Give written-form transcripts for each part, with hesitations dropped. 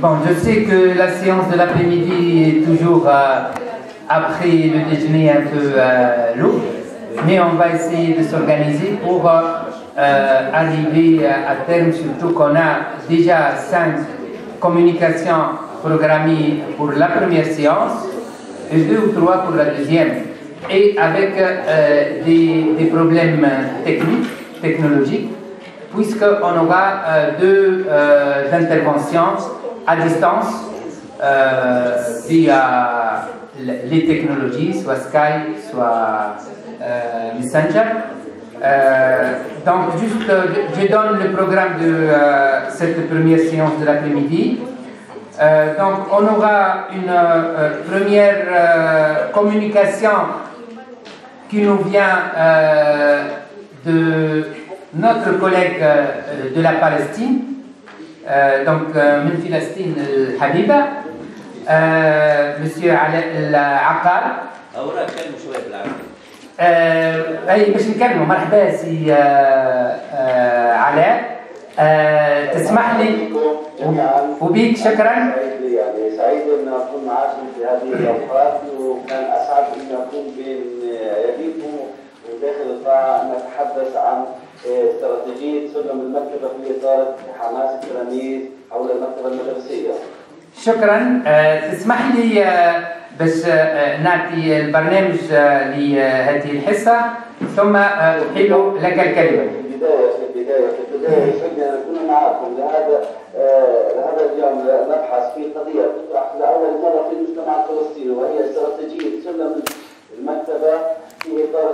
Bon, je sais que la séance de l'après-midi est toujours après le déjeuner un peu lourd, mais on va essayer de s'organiser pour arriver à terme, surtout qu'on a déjà 5 communications programmées pour la première séance et 2 ou 3 pour la deuxième, et avec des problèmes technologiques, puisqu'on aura 2 interventions à distance via les technologies, soit Skype, soit Messenger. Donc, juste, je donne le programme de cette première séance de l'après-midi. Donc, on aura une première communication qui nous vient de notre collègue de la Palestine, donc من فلسطين الحبيبة, Monsieur العقاد. أوراق كلمة شوية بالعربي. أي باش نكلمه. مرحبا سي علاء. تسمح لي وبيك شكرا. يعني سعيد ان اكون معكم في هذه الاوقات، وكان اسعد ان اكون بين يديكم وداخل القاعه ان نتحدث عن استراتيجيه سلم المكتبه في اطار حماس التلاميذ حول المكتبه المدرسيه. شكرا. تسمح لي باش نعطي البرنامج لهذه الحصه ثم احيل لك الكلمه. في البداية يسعدني أن أكون معكم لهذا اليوم نبحث في قضية تطرح لأول مرة في المجتمع الفلسطيني، وهي استراتيجية سلم المكتبة في إطار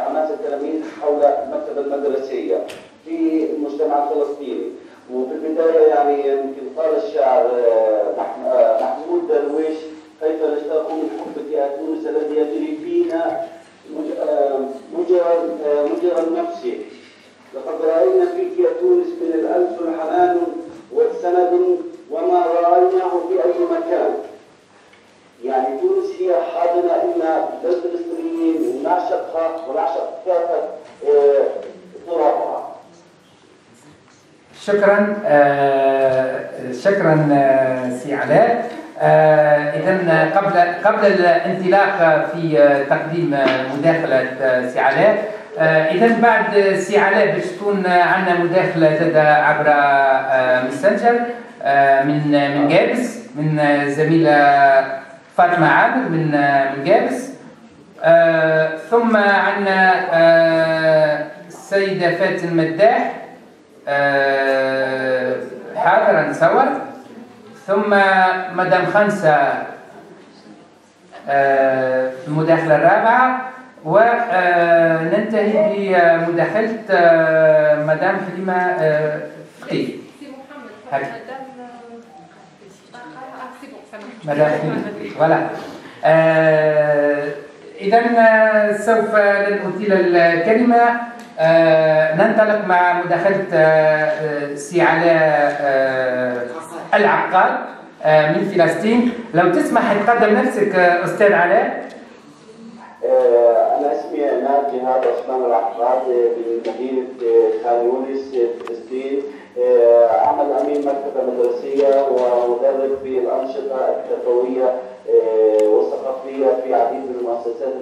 حماس التلاميذ حول المكتبة المدرسية في المجتمع الفلسطيني. وفي البداية يعني يمكن قال الشاعر محمود درويش: كيف نشتاق من حبك يا تونس الذي يجري فينا مجرى النفس، لقد رأينا فيك يا تونس من الأنس حنان والسند وما رأيناه في أي مكان. يعني تونس هي حاضنة إلنا للفلسطينيين، ونعشقها ونعشق كافة ترابها. شكرا. شكرا سي علاء. إذا قبل الانطلاق في تقديم مداخلة سي علاء، إذا بعد سي علاء باش تكون عندنا مداخلة زادة عبر ماسنجر من جابس، من زميلة فاطمة عامر من جابس. ثم عندنا السيدة فاتن مداح حاضرة نصور، ثم مدام خنسة في المداخلة الرابعة، وننتهي بمداخلة مدام حليمة فقيه. مدام حليمة فوالا. إذا سوف نؤتي الكلمة. ننطلق مع مداخلة سي علاء العقاد من فلسطين. لو تسمح تقدم نفسك أستاذ علاء. أنا اسمي ناجي هذا عثمان العقاد من مدينة خان يونس فلسطين. عمل أمين مكتبة مدرسية ومدرب في الأنشطة التربوية والثقافية في عديد من مؤسسات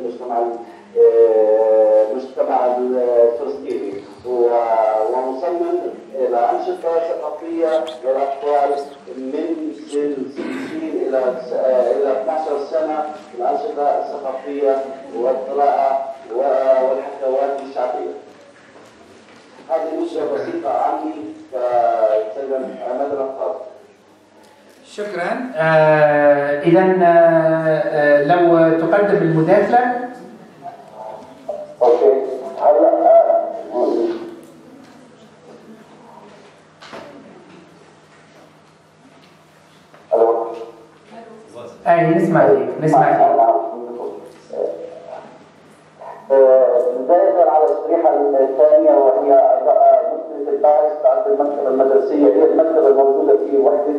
المجتمع الفلسطيني، ومصمم لأنشطة ثقافية للأطفال من سن 60 إلى 12 سنة، الأنشطة الثقافية والقراءة والحكوات الشعبية. هذه نشرة بسيطة عني كسيد عماد العقاد. شكرا. إذا لو تقدم المداخلة. اوكي. هلا الو. أي نسمع فيك. بداية على الشريحة الثانية، وهي مسألة البحث عن المكتبة المدرسية. هي المكتبة الموجودة في وحدة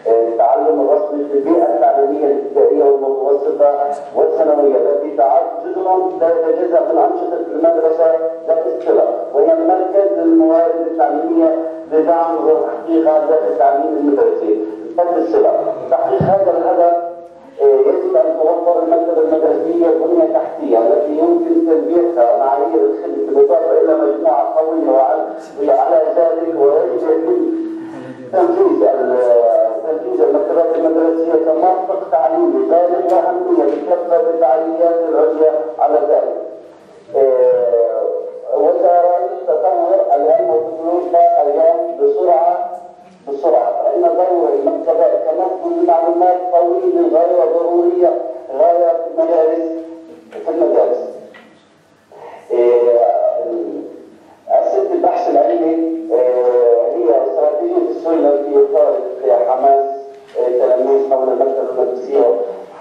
التعلم الرسمي في البيئة التعليمية الابتدائية والمتوسطة والثانوية، التي تعد جزءا لا يتجزأ من أنشطة المدرسة ذات الصلة، وهي مركز للموارد التعليمية لدعم تحقيق هذا التعليم المدرسي. الفرد السبع تحقيق هذا الهدف يجب ان توفر المكتبه المدرسيه بنيه تحتيه التي يمكن تلبيتها معايير الخدمه بالاضافه الى مجموعه قويه وعلى ذلك ويجب تنفيذ المكتبات المدرسيه كمنطق تعليمي بالغ اهميه بكافه الفعاليات العليا على ذلك. وسائل التطور الان والتكنولوجيا اليوم بسرعه فان دور المكتبات كمصدر للمعلومات طويل للغايه وضروريه غايه في المدارس. أسئلة البحث العلمي هي استراتيجية السلم في إطار حماس التلاميذ حول المكتبة المدرسية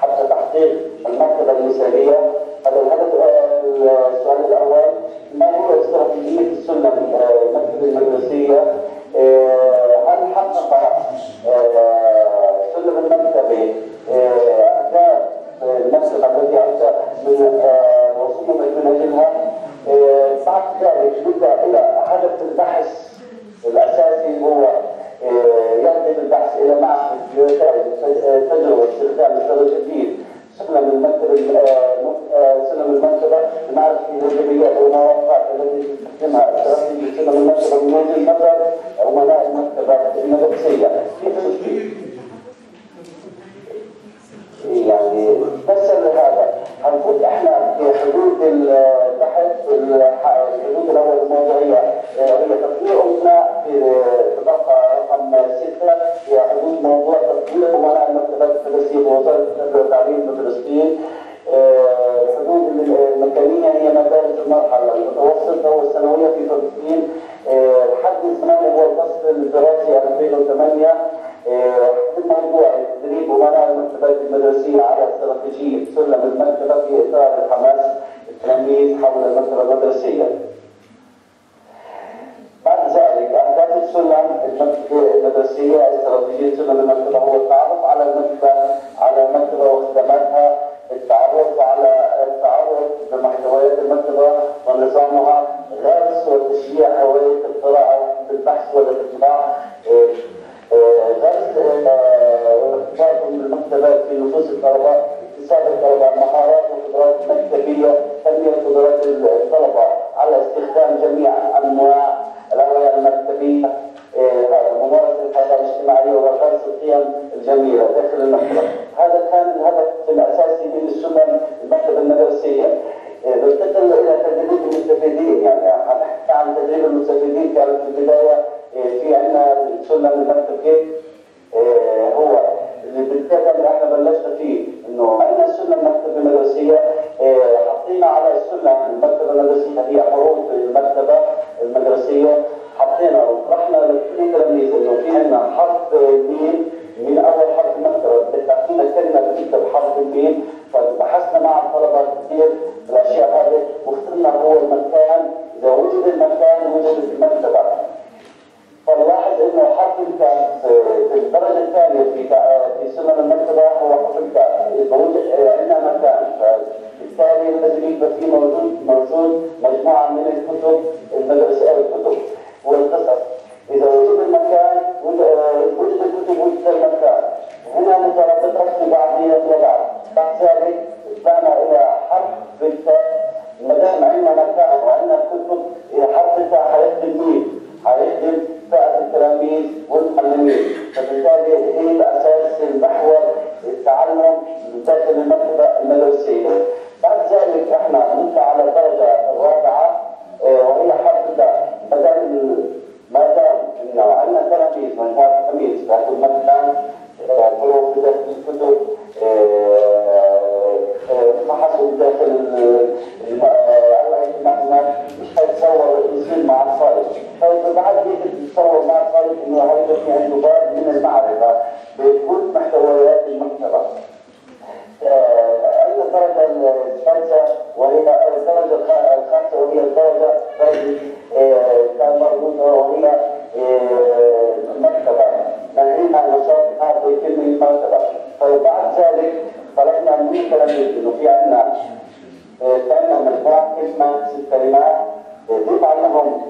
حتى تحقيق المكتبة المثالية. هذا الهدف. السؤال الأول: ما هو استراتيجية السلم المكتبة المدرسية؟ هل حقق سلم المكتبة أهداف المكتبة التي أتى من وصول من أجلها؟ بعد ذلك نبدأ إلى هدف البحث الأساسي هو يهدف البحث إلى معرفة تجربة استخدام التجديد سلم المكتبة لمعرفة الإيجابيات والمواقف التي تستخدمها استراتيجية سلم المكتبة من وجهة نظر أمناء المكتبات المدرسية. يعني تسأل هذا هنفوت احنا في حدود البحث الحدود الاول الموضوعيه هي تطوير امنا في تبقى رقم 6 هي حدود موضوع تطوير امناء المكتبات المدرسيه بوزاره التربيه والتعليم في فلسطين. الحدود المكانيه هي مدارس المرحله المتوسطه والثانويه في فلسطين. الحد الزمني هو الفصل الدراسي 2008. الموضوع تدريب امناء المكتبات المدرسيه على استراتيجيه سلم المكتبه في اطار حماس التلاميذ حول المكتبه المدرسيه. بعد ذلك اهداف السلم المدرسيه استراتيجيه سلم المكتبه هو التعرف على المكتبه وخدماتها، التعرف بمحتويات المكتبه ونظامها، غرس وتشجيع هوايه القراءه بالبحث والاطلاع، غرس وارتباط بالمكتبات في نفوس الطلبه، اكتساب الطلبه مهارات وقدرات مكتبيه، تنميه قدرات الطلبه على استخدام جميع انواع الاوعيه المكتبيه، ممارسه الحياه الاجتماعيه وغرس القيم الجميله داخل المكتبه. هذا كان الهدف الاساسي من السلم المكتبه المدرسيه. ننتقل الى تدريب المستفيدين. يعني حنحكي عن تدريب المستفيدين. كانت في البدايه في عندنا سلم المكتبه هو اللي بالتالي اللي احنا بلشنا فيه انه عندنا سلم المكتبه المدرسيه. حطينا على السلم المكتبه المدرسيه هي حروف المكتبه المدرسيه. حطينا وطرحنا لكل تلاميذ انه في عندنا حرف ميم من اول حرف المكتبه، بالتاكيد كلمه بتكتب حرف الميم. فبحثنا مع الطلبه كثير الاشياء هذه واخترنا هو المكان. اذا وجد المكان وجدت المكتبه. فنلاحظ انه حرف الكاف في الدرجه الثانيه في سلم المكتبه هو حرف الكاف. اذا وجد عندنا مكان فبالتالي لازم يبقى في موجود مجموعه من الكتب المدرسيه الكتب والقصص. اذا وجد المكان وجد الكتب وجد المكان. هنا مترابطه في بعضها وبعض. بعد ذلك طلعنا الى حرف التاء. ما دام عندنا مكان وعندنا كتب حرف التاء حيخدم مين؟ حيخدم فئه التلاميذ والمعلمين. فبالتالي هي الاساس المحور التعلم داخل المكتبه المدرسيه. بعد ذلك احنا نطلع على الدرجه الرابعه وهي حرف التاء. ما دام انه عندنا تلاميذ مجموعه تلاميذ داخل المكتبه حروف داخل الكتب فحصوا داخل المعلومات مش هيتصور يصير مع الطالب. فبعد هيك تتصور مع الطالب انه هيبقى في عنده باب من المعرفه بكل محتويات المكتبه. عندنا الدرجه الثالثه وهي الدرجه الخامسه وهي درجه كان مربوطه وهي المكتبه. نهينا نشاط هذا يتم المكتبه. فبعد ذلك طلبنا من التلاميذ انه في عندنا مجموعه كلمات 6 كلمات ضيف عليهم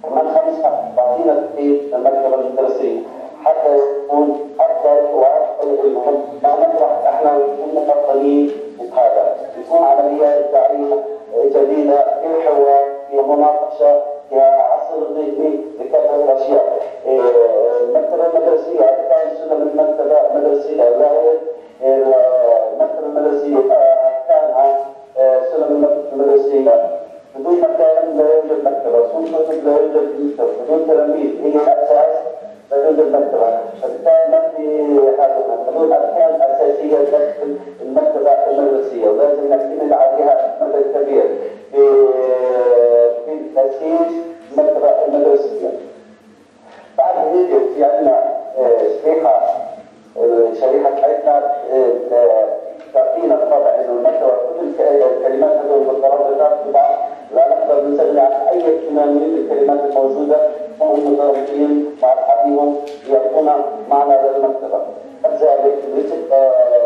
كمان 5 تعطينا تدريب المكتبة المدرسية حتى يكون أفضل وأفضل المهم ما نطرح احنا نكون مفضلين بهذا، يكون عملية إبداعية جديدة في حوار في مناقشة في عصر ذهني لكافة الأشياء. المكتبة المدرسية كان سنة من المكتبة المدرسية لا المكتبة المدرسية كان سنة من المكتبة المدرسية بدون مكان لا يوجد مكتبة، بدون كتب لا يوجد مكتبة، بدون تلاميذ هي الأساس لا يوجد مكتبة، فبالتالي ما في هذا بدون أركان أساسية داخل المكتبة المدرسية ولازم نعتمد عليها مدى كبير في تأسيس المكتبة المدرسية. بعد هيك في عندنا شريحة بتاعتنا تعطينا الطابع انه المكتبة كل الكلمات هذول المترابطات ببعض لا نقدر نستغني عن اي اهتمام من الكلمات الموجودة وهم مترابطين مع بعضهم يعطونا معنى للمكتبة. كذلك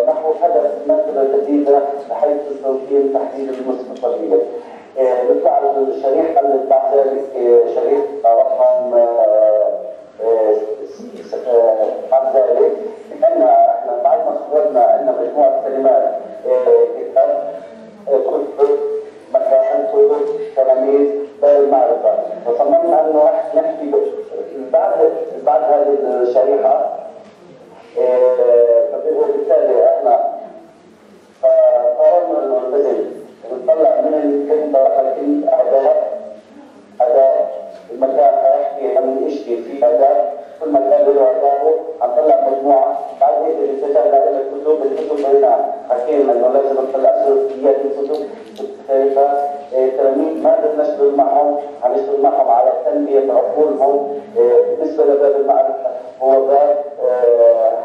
نحو هدف المكتبة الجديدة بحيث التوفير تحديد المستقبلية. نطلع الشريحة اللي بعد ذلك شريحة رقم بعد ذلك احنا بعد ما خرجنا عندنا مجموعة كلمات كتاب كتب مكان كتب تلاميذ المعرفة، فصممنا انه نحكي بعد هذه الشريحة فبالتالي احنا قررنا انه لازم نطلع من الكلمة أداء المكان حيحكي عن يشكي في أداء كل مكان له أداءه هنطلع مجموعة. بعد هيك اتجهنا إلى الكتب هنا حكينا إنه لازم نطلع سلوكيات الكتب مختلفة. تلاميذ ما بدنا نشتغل معهم، هنشتغل معهم على تنمية عقولهم. بالنسبة لباب المعرفة هو باب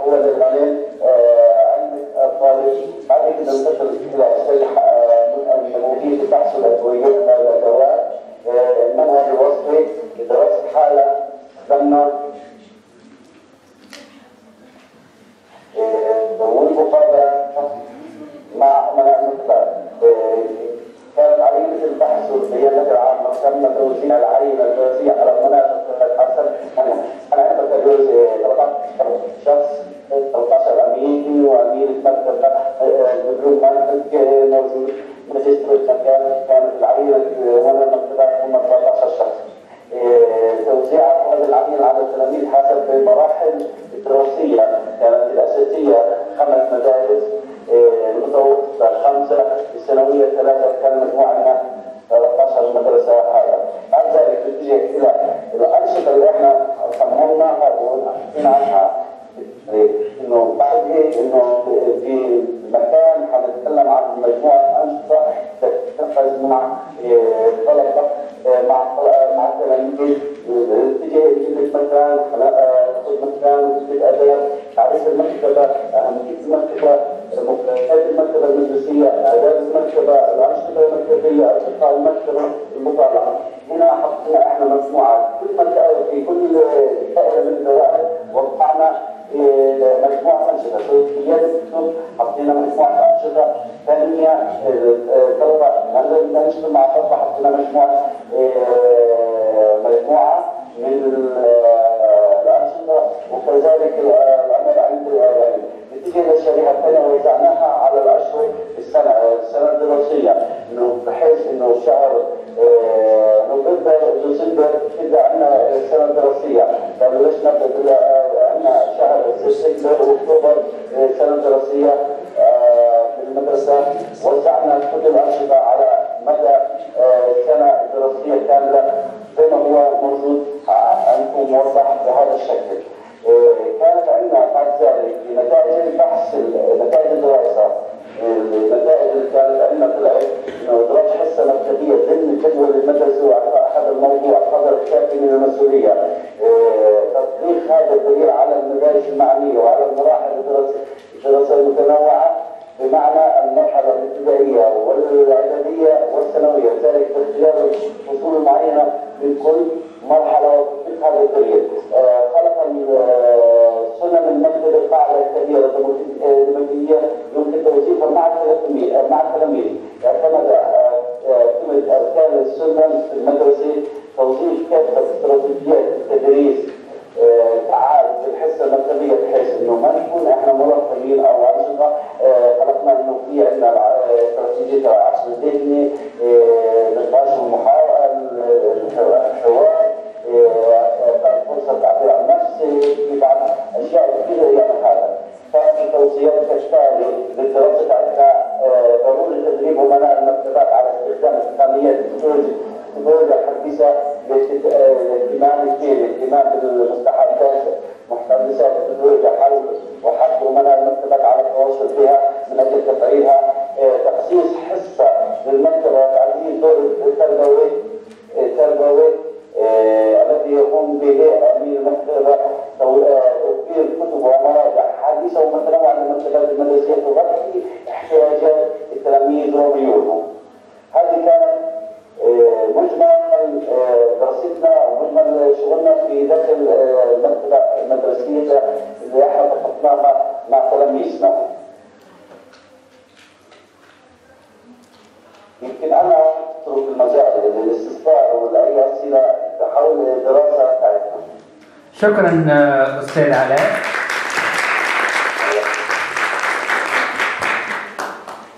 هو للعلم علم الطالب. بعد كده ننتقل إلى الشريحة المفيد لبحث الأدوية والأدوات. المنهج الوصفي لدراسة حالة ضمن والمقابلة مع المثال. كانت عينة البحث والبيانات العامة تم توزيع العينة الدراسية على مناطق حسب أنا عندي تجوز 13 شخص 13 أمين وأمين المكتبة بدون موجود ماجستير المكان. كانت العينة ولا المكتبة هم 14 شخص. توزيع هذه العينة على التلاميذ حسب المراحل الدراسية. كانت الأساسية 5 مدارس، المتوسطة 5، الثانوية 3، كان مجموعنا 13 مدرسة. هذا بعد ذلك نتجه إلى الأنشطة اللي احنا صممناها وحكينا عنها. إنه بعد هيك إنه في مكان حنتكلم عن مجموعة أنشطة تتنفذ مع الطلبة مع التلاميذ. نتجه إلى مكان خذ مكان في أداء تعريف المكتبة، أهمية المكتبة، مكتبات المكتبة المدرسية، آداب المكتبة، الأنشطة المكتبية، أصدقاء المكتبة، المطالعة. هنا حطينا احنا مجموعة في كل دائرة من الدوائر وقعنا مجموعة أنشطة. سلوكيات الكتب حطينا مجموعة أنشطة ثانية. طلبة ننشط مع طلبة حطينا مجموعة من الأنشطة. وكذلك الأمر عند نتيجة للشريحة الثانية وزعناها على الأشهر السنة الدراسية، إنه بحيث إنه الشهر نوفمبر ديسمبر تبدأ عندنا السنة الدراسية. فبلش نبدأ عندنا شهر سبتمبر وأكتوبر السنة الدراسية في المدرسة. وزعنا كل الأنشطة على مدى السنة الدراسية كاملة زي ما هو موجود عندكم موضح بهذا الشكل. كانت عندنا بعد ذلك نتائج البحث، نتائج الدراسة، النتائج اللي كانت عندنا طلعت انه ادراج حصه مكتبيه ضمن جدول المدرسه واعطاء هذا الموضوع قدر كافي من المسؤوليه. تطبيق هذا الدليل على المدارس المعنيه وعلى المراحل الدراسيه المتنوعه بمعنى المرحله الابتدائيه والاعداديه والثانويه، ذلك باختيار فصول معينه من كل مرحله وتطبيق هذا الدليل. خلق سنن المكتبه قاعده كبيره ديمقراطيه يمكن توظيفها مع التلاميذ. اعتمد كافة أركان السلم في المدرسة، توظيف كافة استراتيجيات التدريس فعال في الحصة المكتبية، بحيث إنه ما نكون إحنا مرفهين أو أنشطة خلقنا إنه في عندنا استراتيجية العصر الذهني، نقاش ومحاورة، الحوار، فرصة تعبير عن نفسي، في بعض أشياء كثيرة يعني هذا. ففي توصيات كالتالي للدراسة تاعتنا ضروري تدريب أمناء المكتبات على استخدام تقنيات التكنولوجيا الحديثة للاهتمام الثاني، الاهتمام بالمستحدثات محدثات التكنولوجيا، حل وحث أمناء المكتبات على التواصل بها من أجل تفعيلها، تخصيص حصة للمكتبة تعزيز دور التربوي الذي يقوم به أمين المكتبة، توفير كتب ومراجع حديثة ومتنوعة للمكتبات المدرسية تغطي احتياجات التلاميذ وميولهم. هذه كانت مجمل دراستنا ومجمل شغلنا في داخل المكتبة المدرسية اللي احنا تخطناها مع تلاميذنا. يمكن أنا أترك المجال للاستفسار ولا أي أسئلة حول الدراسة بتاعتنا. شكرا أستاذ علاء.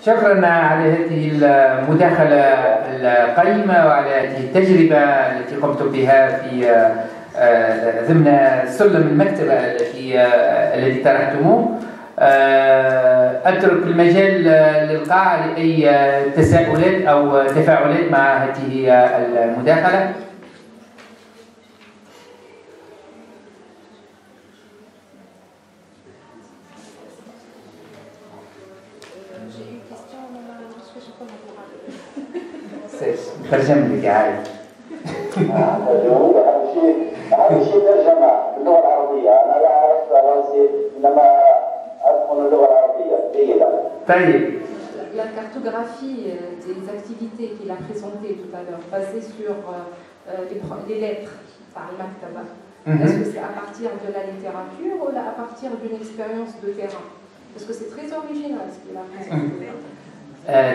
شكرا على هذه المداخلة القيمة وعلى هذه التجربة التي قمت بها في ضمن سلم المكتبة الذي طرحتموه. أترك المجال للقاء لأي تساؤلات أو تفاعلات مع هذه المداخلة. ترجم لك عادي. هذا شيء ترجمة باللغة العربية، أنا لا أعرف فرنسي إنما أفهم اللغة العربية جيدا. طيب. La cartographie des activités qu'il a présentées tout à l'heure, basée sur les lettres par Maktaba, est-ce que c'est à partir de la littérature ou à partir d'une expérience de terrain? Parce que c'est très original ce qu'il a présenté.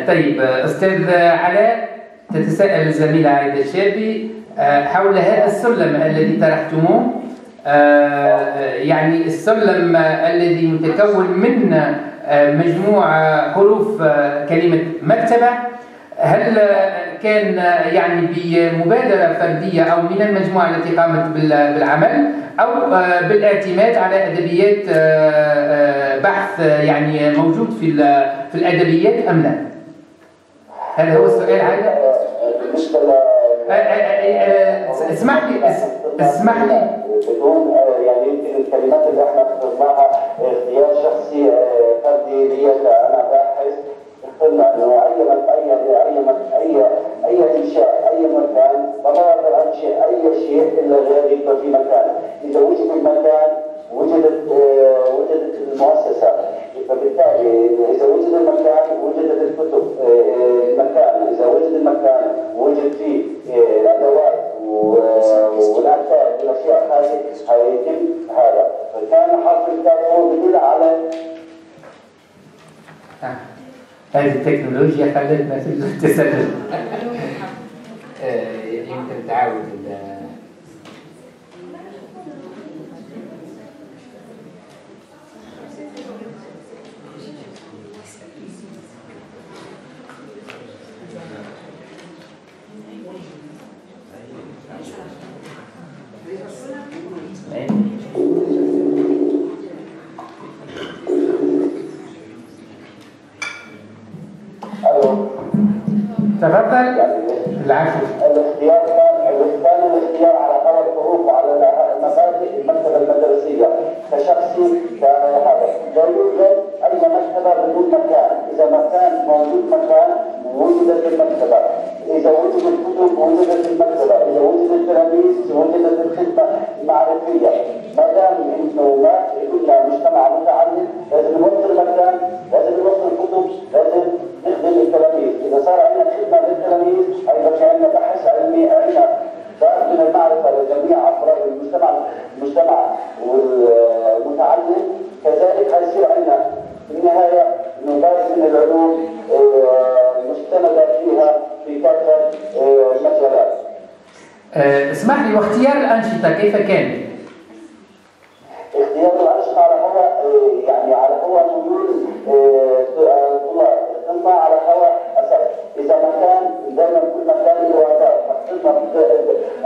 طيب أستاذ علاء، تتساءل الزميلة عايدة الشابي حول هذا السلم الذي طرحتموه، يعني السلم الذي متكون من مجموع حروف كلمة مكتبة، هل كان يعني بمبادرة فردية أو من المجموعة التي قامت بالعمل أو بالاعتماد على أدبيات بحث يعني موجود في الأدبيات أم لا؟ هذا هو السؤال عايدة؟ اسمح لي بدون يعني يمكن الكلمات اللي احنا اخترناها اختيار شخصي فردي لي انا باحث، اخترنا انه اي انشاء اي مكان ما بقدر انشئ اي شيء الا غير يبقى في مكان، اذا وجد المكان وجدت المؤسسه، فبالتالي اذا وجد المكان وجدت الكتب المكان، اذا وجد المكان وجد فيه الادوات والأكثر والأشياء هذه هيتم هذا. فكان حرف الكاف هو بدل على هذه التكنولوجيا خلتنا في التسلل. يمكن تعاود تفضل. العفو. الاختيار كان الاختيار على قدر الظروف وعلى مبادئ المكتبه المدرسيه. كشخصي كان هذا لا يوجد اي مكتبه بدون مكان، اذا مكان موجود مكان وجدت المكتبه، اذا وجدت الكتب وجدت المكتبه، اذا وجد التلاميذ وجدت الخدمه المعرفيه. ما دام انه ما كنا مجتمع متعلم لازم نوفر مكان، لازم نوفر الكتب، لازم نخدم التلاميذ. اذا صار عندنا خدمه للتلاميذ هيبقى في عندنا بحث علمي، عندنا ضرب من المعرفه لجميع افراد المجتمع والمتعلم. كذلك هيصير عندنا في النهايه نباز من العلوم المستندة فيها في كافة اسمح لي، واختيار الأنشطة كيف كان؟ اختيار الأنشطة على هو ميول الطلاب، اخترنا على هو أساس. إذا مكان دائما كل مكان له أداء، اخترنا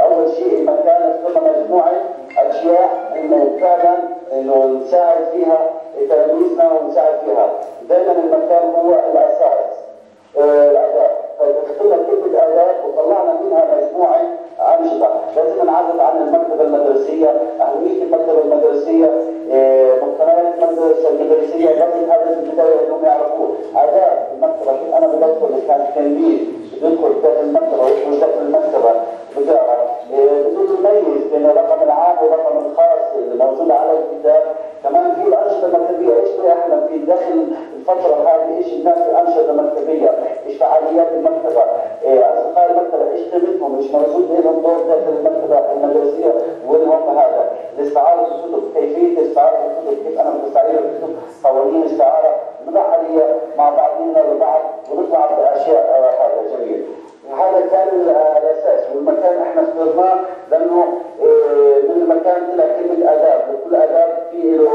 أول شيء المكان اخترنا مجموعة أشياء إنه فعلا إنه نساعد فيها تلاميذنا ونساعد فيها. دائما المكان هو الأساس الأداء، فاخترنا كلمة أداء وطلعنا منها مجموعة أنشطة. لازم نعرف عن المكتبة المدرسية، أهمية المكتبة المدرسية، مقتنيات المدرسة المدرسية. لازم هذا في البداية إنهم يعرفوه أداء المكتبة. كيف أنا بدخل كان تلميذ بدخل داخل المكتبة ويدخل داخل المكتبة بدون يميز بين الرقم العام والرقم الخاص اللي موجود على الكتاب. كمان في الأنشطة المكتبية، إيش احنا في داخل الفترة هذه إيش الناس في أنشطة مكتبية، إيش فعاليات المكتبة، أصدقاء المكتبة إيش قيمتهم، إيش موجود لهم دور داخل المكتبة المدرسية وين هم هذا، الاستعارة الكتب، كيفية استعارة الكتب، كيف أنا بستعير الكتب، قوانين استعارة، نضع مع بعضنا البعض ونطلع بأشياء. هذا جميل. هذا كان الأساس، والمكان احنا اخترناه لأنه من المكان طلع كلمة آداب، وكل آداب فيه له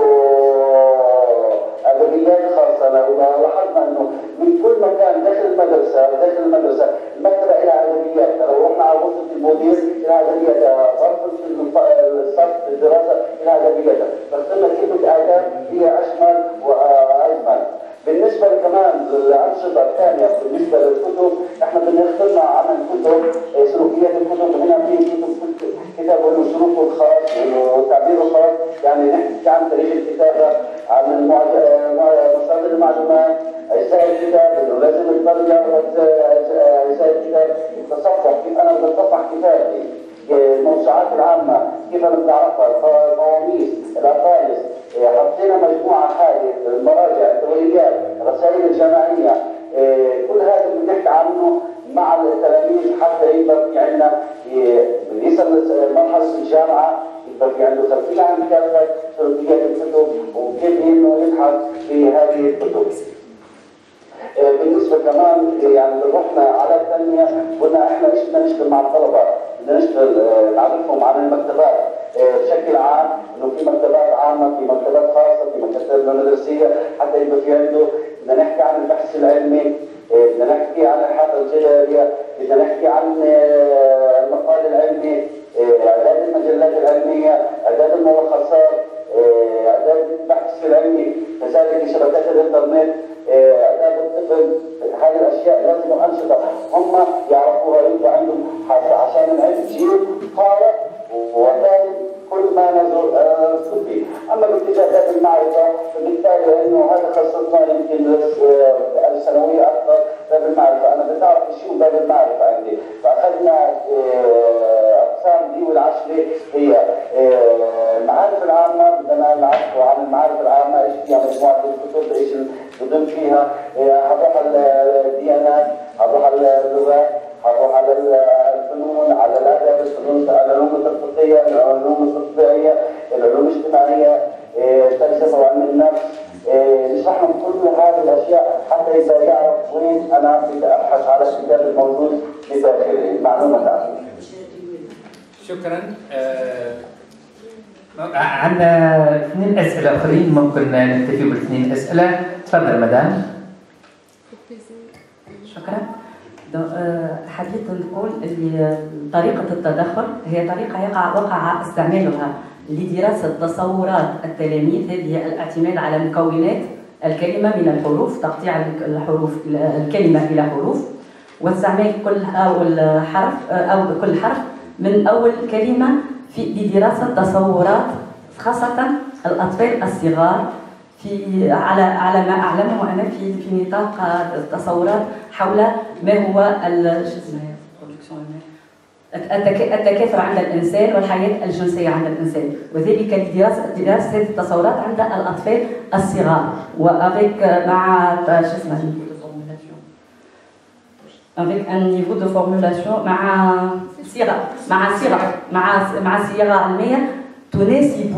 أدبيات خاصة. لاحظنا إنه من كل مكان داخل المدرسة المكتبة إلى أدبيات. لو رحنا على غرفة المدير إلى أدبيات، غرفة الصف الدراسة إلى أدبيات. فاخترنا كلمة آداب هي أشمل وأجمل. بالنسبة كمان للأنشطة الثانية بالنسبة للكتب، احنا بنخترنا عمل كتب سلوكيات الكتب. هنا في كتاب له سلوكه الخاص وتعبيره الخاص، يعني نحكي عن تاريخ الكتابة، عن مصادر المعلومات، أجزاء الكتاب، إنه لازم الطلبة أجزاء الكتاب، التصفح، كيف أنا بتصفح كتابي، الموسوعات العامة كيف أنا بتعرفها، القواميس، الأقاليس. حطينا مجموعة هذه المراجع، الدوريات، الرسائل الجامعية، كل هذا بنحكي عنه مع التلاميذ حتى يبقى في عندنا يصل مرحلة الجامعة يبقى في عنده خلفية عن كافة سلوكيات الكتب وكيف إنه يبحث في هذه الكتب. بالنسبة كمان يعني رحنا على التنمية، قلنا احنا ايش بدنا نشتغل مع الطلبة، بدنا نشتغل نعرفهم عن المكتبات بشكل عام، انه في مكتبات عامة، في مكتبات خاصة، في مكتبات مدرسية، حتى يبقى في عنده. بدنا نحكي عن البحث العلمي، بدنا نحكي عن الحافة الجدارية، بدنا نحكي عن المقال العلمي، اعداد المجلات العلمية، اعداد الملخصات، اعداد البحث العلمي، كذلك شبكات الانترنت، اعداد الطفل. هذه الاشياء لازم انشطه هم يعرفوها، يبقى عندهم عشان العلم جيل قارئ وثاني كل ما نزل فيه. اما باتجاه باب المعرفه فبالتالي انه هذا خصصنا يمكن الثانويه اكثر. باب المعرفه انا بتعرف شو باب المعرفه عندي، فاخذنا اقسام دي والعشره هي المعارف العامه. بدنا نعرف عن المعارف العامه ايش فيها مجموعه الكتب، ايش بضم فيها. هنروح على الديانات، هنروح على اللغات، هنروح على الفنون، على الادب، العلوم التطبيقيه، العلوم التطبيقيه، العلوم الاجتماعيه، الفلسفه وعلم النفس. نشرح لهم كل هذه الاشياء حتى يبدا يعرف وين انا بدي ابحث على الكتاب الموجود بداخله، المعلومه تاعته. شكرا. عندنا 2 أسئلة أخرين، ممكن نكتفي ب2 أسئلة. تفضل مدام. شكرا. حبيت نقول اللي طريقة التدخل هي طريقة وقع استعمالها لدراسة تصورات التلاميذ. هذه الاعتماد على مكونات الكلمة من الحروف، تقطيع الحروف الكلمة إلى حروف، واستعمال كل حرف من أول كلمة لدراسة تصورات خاصة الأطفال الصغار على ما أعلمه أنا في نطاق التصورات حول ما هو التكاثر عند الإنسان والحياة الجنسية عند الإنسان، وذلك لدراسة هذه التصورات عند الأطفال الصغار. وأفيك مع avec un niveau de formulation مع صيغة علمية تناسب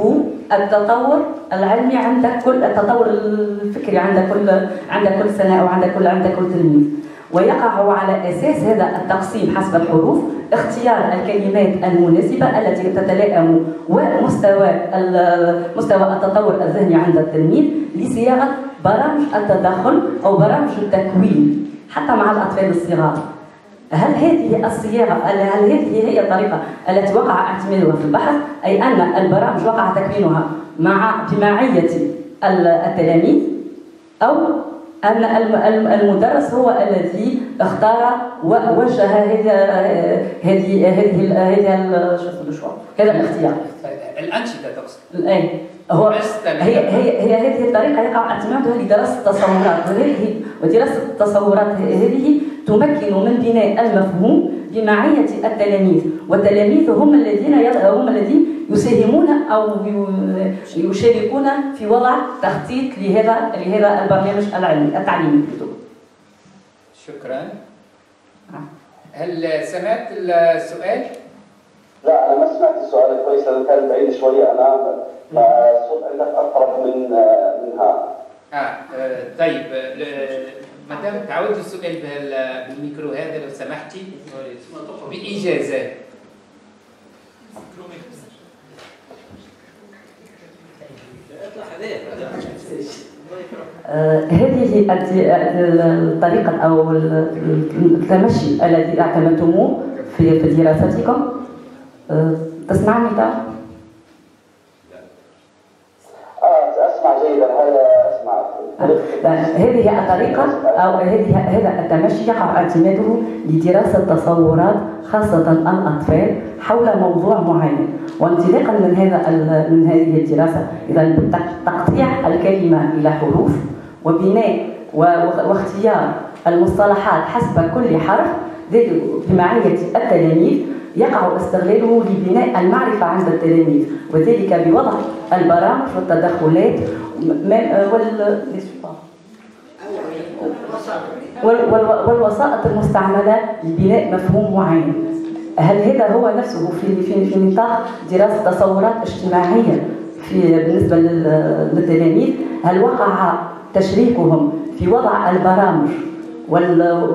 التطور العلمي عند كل التطور الفكري عند كل سنة أو عند كل تلميذ. ويقع على أساس هذا التقسيم حسب الحروف اختيار الكلمات المناسبة التي تتلائم ومستوى التطور الذهني عند التلميذ لصياغة برامج التدخل أو برامج التكوين حتى مع الأطفال الصغار. هل هذه الصياغة هل هذه هي الطريقة التي وقع اعتمادها في البحث، أي أن البرامج وقع تكوينها بمعية التلاميذ، أو أن المدرس هو الذي اختار ووجه هذا الاختيار؟ الأنشطة تقصد؟ أي هو هي هذه الطريقة يقع اعتمادها لدراسة التصورات، ودراسة التصورات هذه تمكن من بناء المفهوم بمعية التلاميذ، والتلاميذ هم الذين يساهمون أو يشاركون في وضع تخطيط لهذا البرنامج التعليمي. شكرا. هل سمعت السؤال؟ لا، أنا ما سمعت السؤال كويس، أنا كان بعيد شوية، أنا الصوت عندك أقرب منها. طيب، مدام تعودت السؤال بالميكرو هذا لو سمحتي بإجازة. هذه الطريقة أو التمشي الذي اعتمدتموه في دراستكم، تسمعني طبعا؟ أسمع جيدا، هذا أسمع. هذه الطريقة أو هذا التمشي يقع اعتماده لدراسة تصورات خاصة الأطفال حول موضوع معين، وانطلاقا من هذه الدراسة إذا تقطيع الكلمة إلى حروف وبناء واختيار المصطلحات حسب كل حرف بمعية التلاميذ يقع استغلاله لبناء المعرفة عند التلاميذ، وذلك بوضع البرامج والتدخلات والوسائط المستعملة لبناء مفهوم معين. هل هذا هو نفسه في نطاق دراسة تصورات اجتماعية بالنسبة للتلاميذ؟ هل وقع تشريكهم في وضع البرامج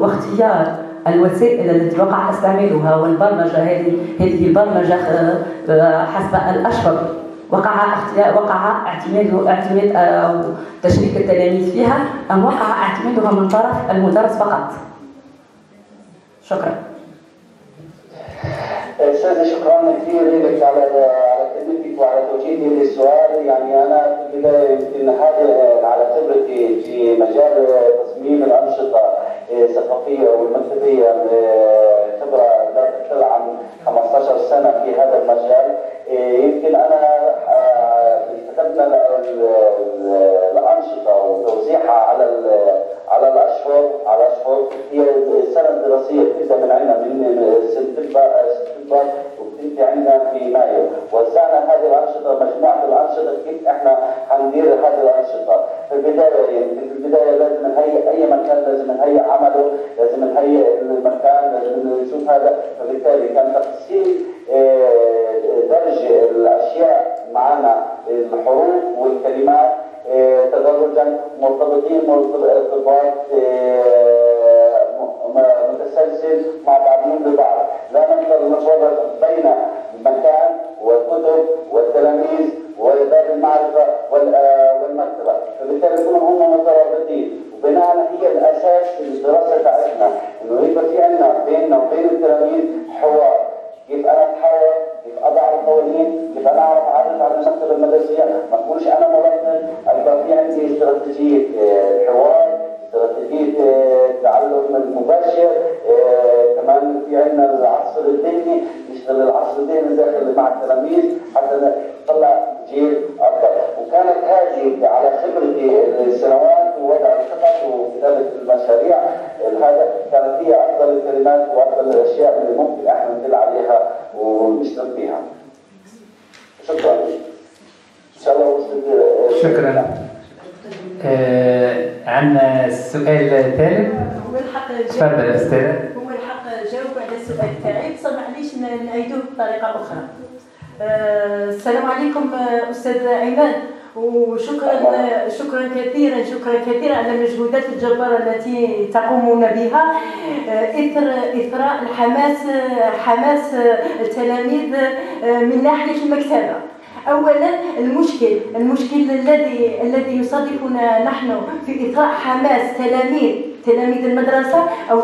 واختيار الوسائل التي وقع استعمالها والبرمجة هذه البرمجة حسب الأشهر وقع اعتماد أو تشريك التلاميذ فيها، أم وقع اعتمادها من طرف المدرس فقط؟ شكرا. أستاذ شكرا كثير لك على كلمتك وعلى توجيهي للسؤال. يعني أنا في البداية يمكن هذا على خبرتي في مجال تصميم الأنشطة الثقافية والمكتبية، خبرة لا تقل عن 15 سنة في هذا المجال. يمكن أنا استخدمنا الأنشطة وتوزيعها على الأشهر هي السنة الدراسية بتبدأ من عندنا من سبتمبر وبتنتهي عندنا في مايو. وزعنا هذه الأنشطة، مجموعة الأنشطة كيف احنا حندير هذه الأنشطة. في البداية لازم نهيئ أي مكان، لازم نهيئ عمله، لازم نهيئ المكان، لازم نشوف هذا. فبالتالي كان تقسيم درج الأشياء معنا الحروف والكلمات تدرجا مرتبطين ارتباط متسلسل مع بعضهم البعض. لا نقدر نفرق بين المكان والكتب والتلاميذ ودار المعرفة والمكتبة، فبالتالي كلهم هم مترابطين، وبناء هي الأساس للدراسة تاعتنا، إنه يبقى في عندنا بيننا وبين التلاميذ حوار. كيف أنا أتحاور، كيف أضع القوانين، كيف أنا أعرف أعرف على المكتبة المدرسية، ما أقولش أنا مبطن، يبقى في عندي استراتيجية حوار، استراتيجية التعلم المباشر، كمان في عندنا العصر الذهني، نشتغل العصر الذهني داخل مع التلاميذ حتى نطلع جيل أفضل. وكانت هذه على خبرتي السنوات ووضع الخطط وكتابة المشاريع، هذا كانت هي أفضل الكلمات وأفضل الأشياء اللي ممكن احنا ندل عليها ونشتغل فيها. شكرا. إن شاء الله وصلت. شكرا. عندنا السؤال الثالث. هو الحق تفضل أستاذ. هو الحق جاوب على السؤال تاعي، بصح معليش نعيدوه بطريقة أخرى. السلام عليكم أستاذ عماد. وشكرا كثيرا على المجهودات الجبارة التي تقومون بها إثر حماس التلاميذ من ناحية المكتبة. أولا المشكل الذي يصادفنا نحن في إثراء حماس تلاميذ المدرسة أو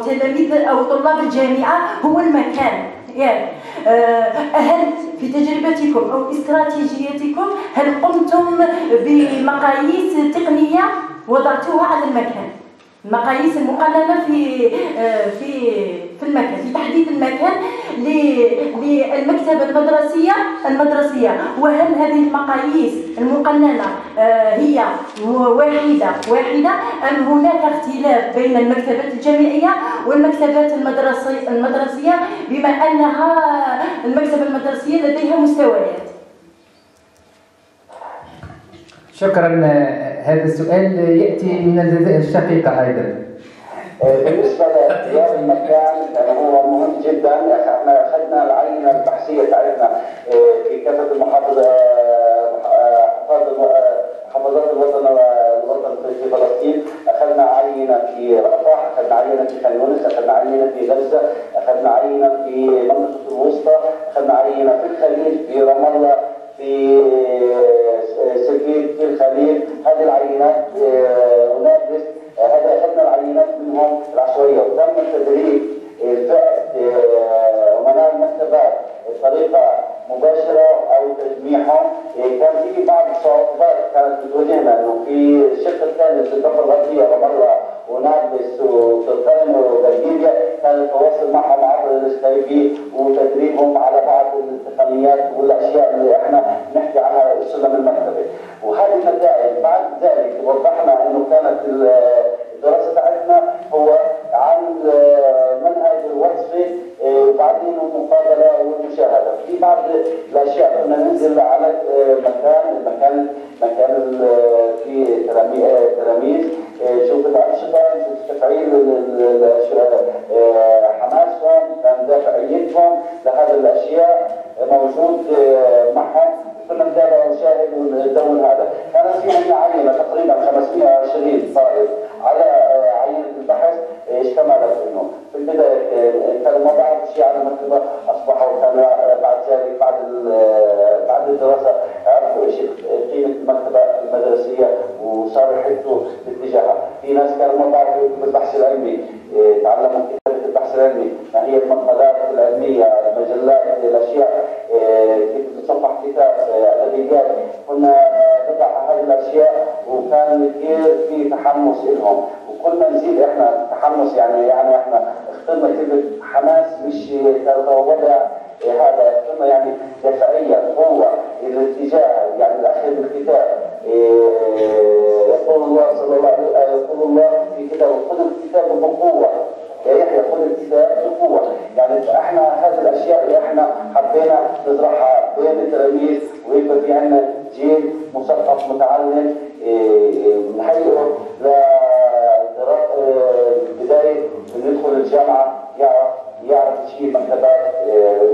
طلاب الجامعة هو المكان. يعني هل في تجربتكم أو استراتيجيتكم هل قمتم بمقاييس تقنية وضعتوها على المكان؟ المقاييس المقننة في المكان، في تحديد المكان للمكتبة المدرسية، وهل هذه المقاييس المقننة هي واحدة أم هناك اختلاف بين المكتبات الجامعية والمكتبات المدرسية بما أنها المكتبة المدرسية لديها مستويات؟ شكرا. هذا السؤال يأتي من الجزائر الشقيقة أيضا. بالنسبة لاختيار المكان كان هو مهم جدا. احنا أخذنا العينة البحثية تعرفنا في كافة محافظات الوطن في فلسطين. أخذنا عينة في رفح، أخذنا عينة في خان يونس، أخذنا عينة في غزة، أخذنا عينة في منطقة الوسطى، أخذنا عينة في الخليج، في رام الله، في سكيت، في الخليج. هذه العينات ونابلس، هذا أخذنا العينات منهم العشوائية، وتم تدريب فئة أمناء المكتبات بطريقة مباشرة أو تجميعهم. كان في بعض الصعوبات كانت بتواجهنا، إنه في الشق الثاني في الضفة الغربية رام الله ونابلس وطرطان وبلجيكا كان التواصل معهم عبر السكايبي وتدريبهم على بعض التقنيات والاشياء اللي احنا نحكي عنها سلم المكتبه. وهذه النتائج بعد ذلك وضحنا انه كانت الدراسه تاعتنا هو عن منهج الوصفي وبعدين المقابله والمشاهده. في بعض الاشياء كنا ننزل على مكان في تلاميذ شوف الانشطه، شوف تفعيل حماسهم، كان دافعيتهم لهذه الاشياء موجود معهم. كنا نتابع ونشاهد وندون هذا. كان في عندنا عينه تقريبا 520 طالب على عينه البحث اشتملت منه. في البدايه كانوا ما بعرفوا شيء عن المكتبه، اصبحوا كانوا بعد ذلك بعد الدراسه عرفوا ايش قيمه المكتبه المدرسيه وصاروا يحثوا باتجاهها. في ناس كانوا ما بعرفوا يكتبوا البحث العلمي، تعلموا كتابه البحث العلمي، ما هي المقالات العلميه، المجلات، الاشياء، كيف تصفح كتاب، ادبيات. كنا نضع هذه الاشياء وكان كثير في تحمس لهم، وكل ما نزيد احنا تحمس يعني احنا اخترنا كلمه حماس، مش وضع هذا اخترنا يعني دافعيه، قوه، الاتجاه، يعني الاخذ بالكتاب. يقول الله في كتابه خذ الكتاب بقوه يا يحيى، خذ الكتاب بقوه. يعني احنا هذه الاشياء اللي احنا حبينا نزرعها بين التلاميذ، ويبقى في عندنا جيل مثقف متعلم نهيئه لبدايه يدخل الجامعه يعرف شيء المكتبات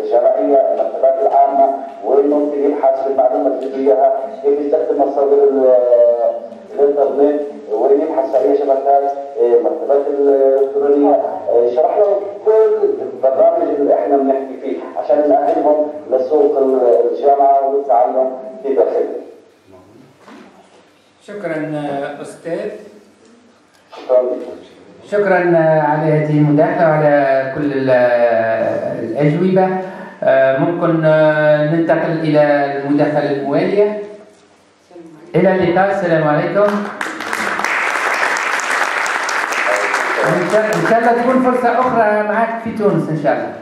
الجامعيه، المكتبات العامه، وانه ممكن يبحث في المعلومات اللي فيها، كيف يستخدم مصادر الانترنت، وين يبحث في اي شبكات، المكتبات الالكترونيه. شرح لهم كل البرامج اللي احنا بنحكي فيه عشان نأهلهم لسوق الجامعه والتعلم في داخله. شكرا استاذ. شكرا. شكرا على هذه المداخلة وعلى كل الأجوبة. ممكن ننتقل إلى المداخلة الموالية. إلى اللقاء، السلام عليكم. إن شاء الله تكون فرصة أخرى معك في تونس إن شاء الله.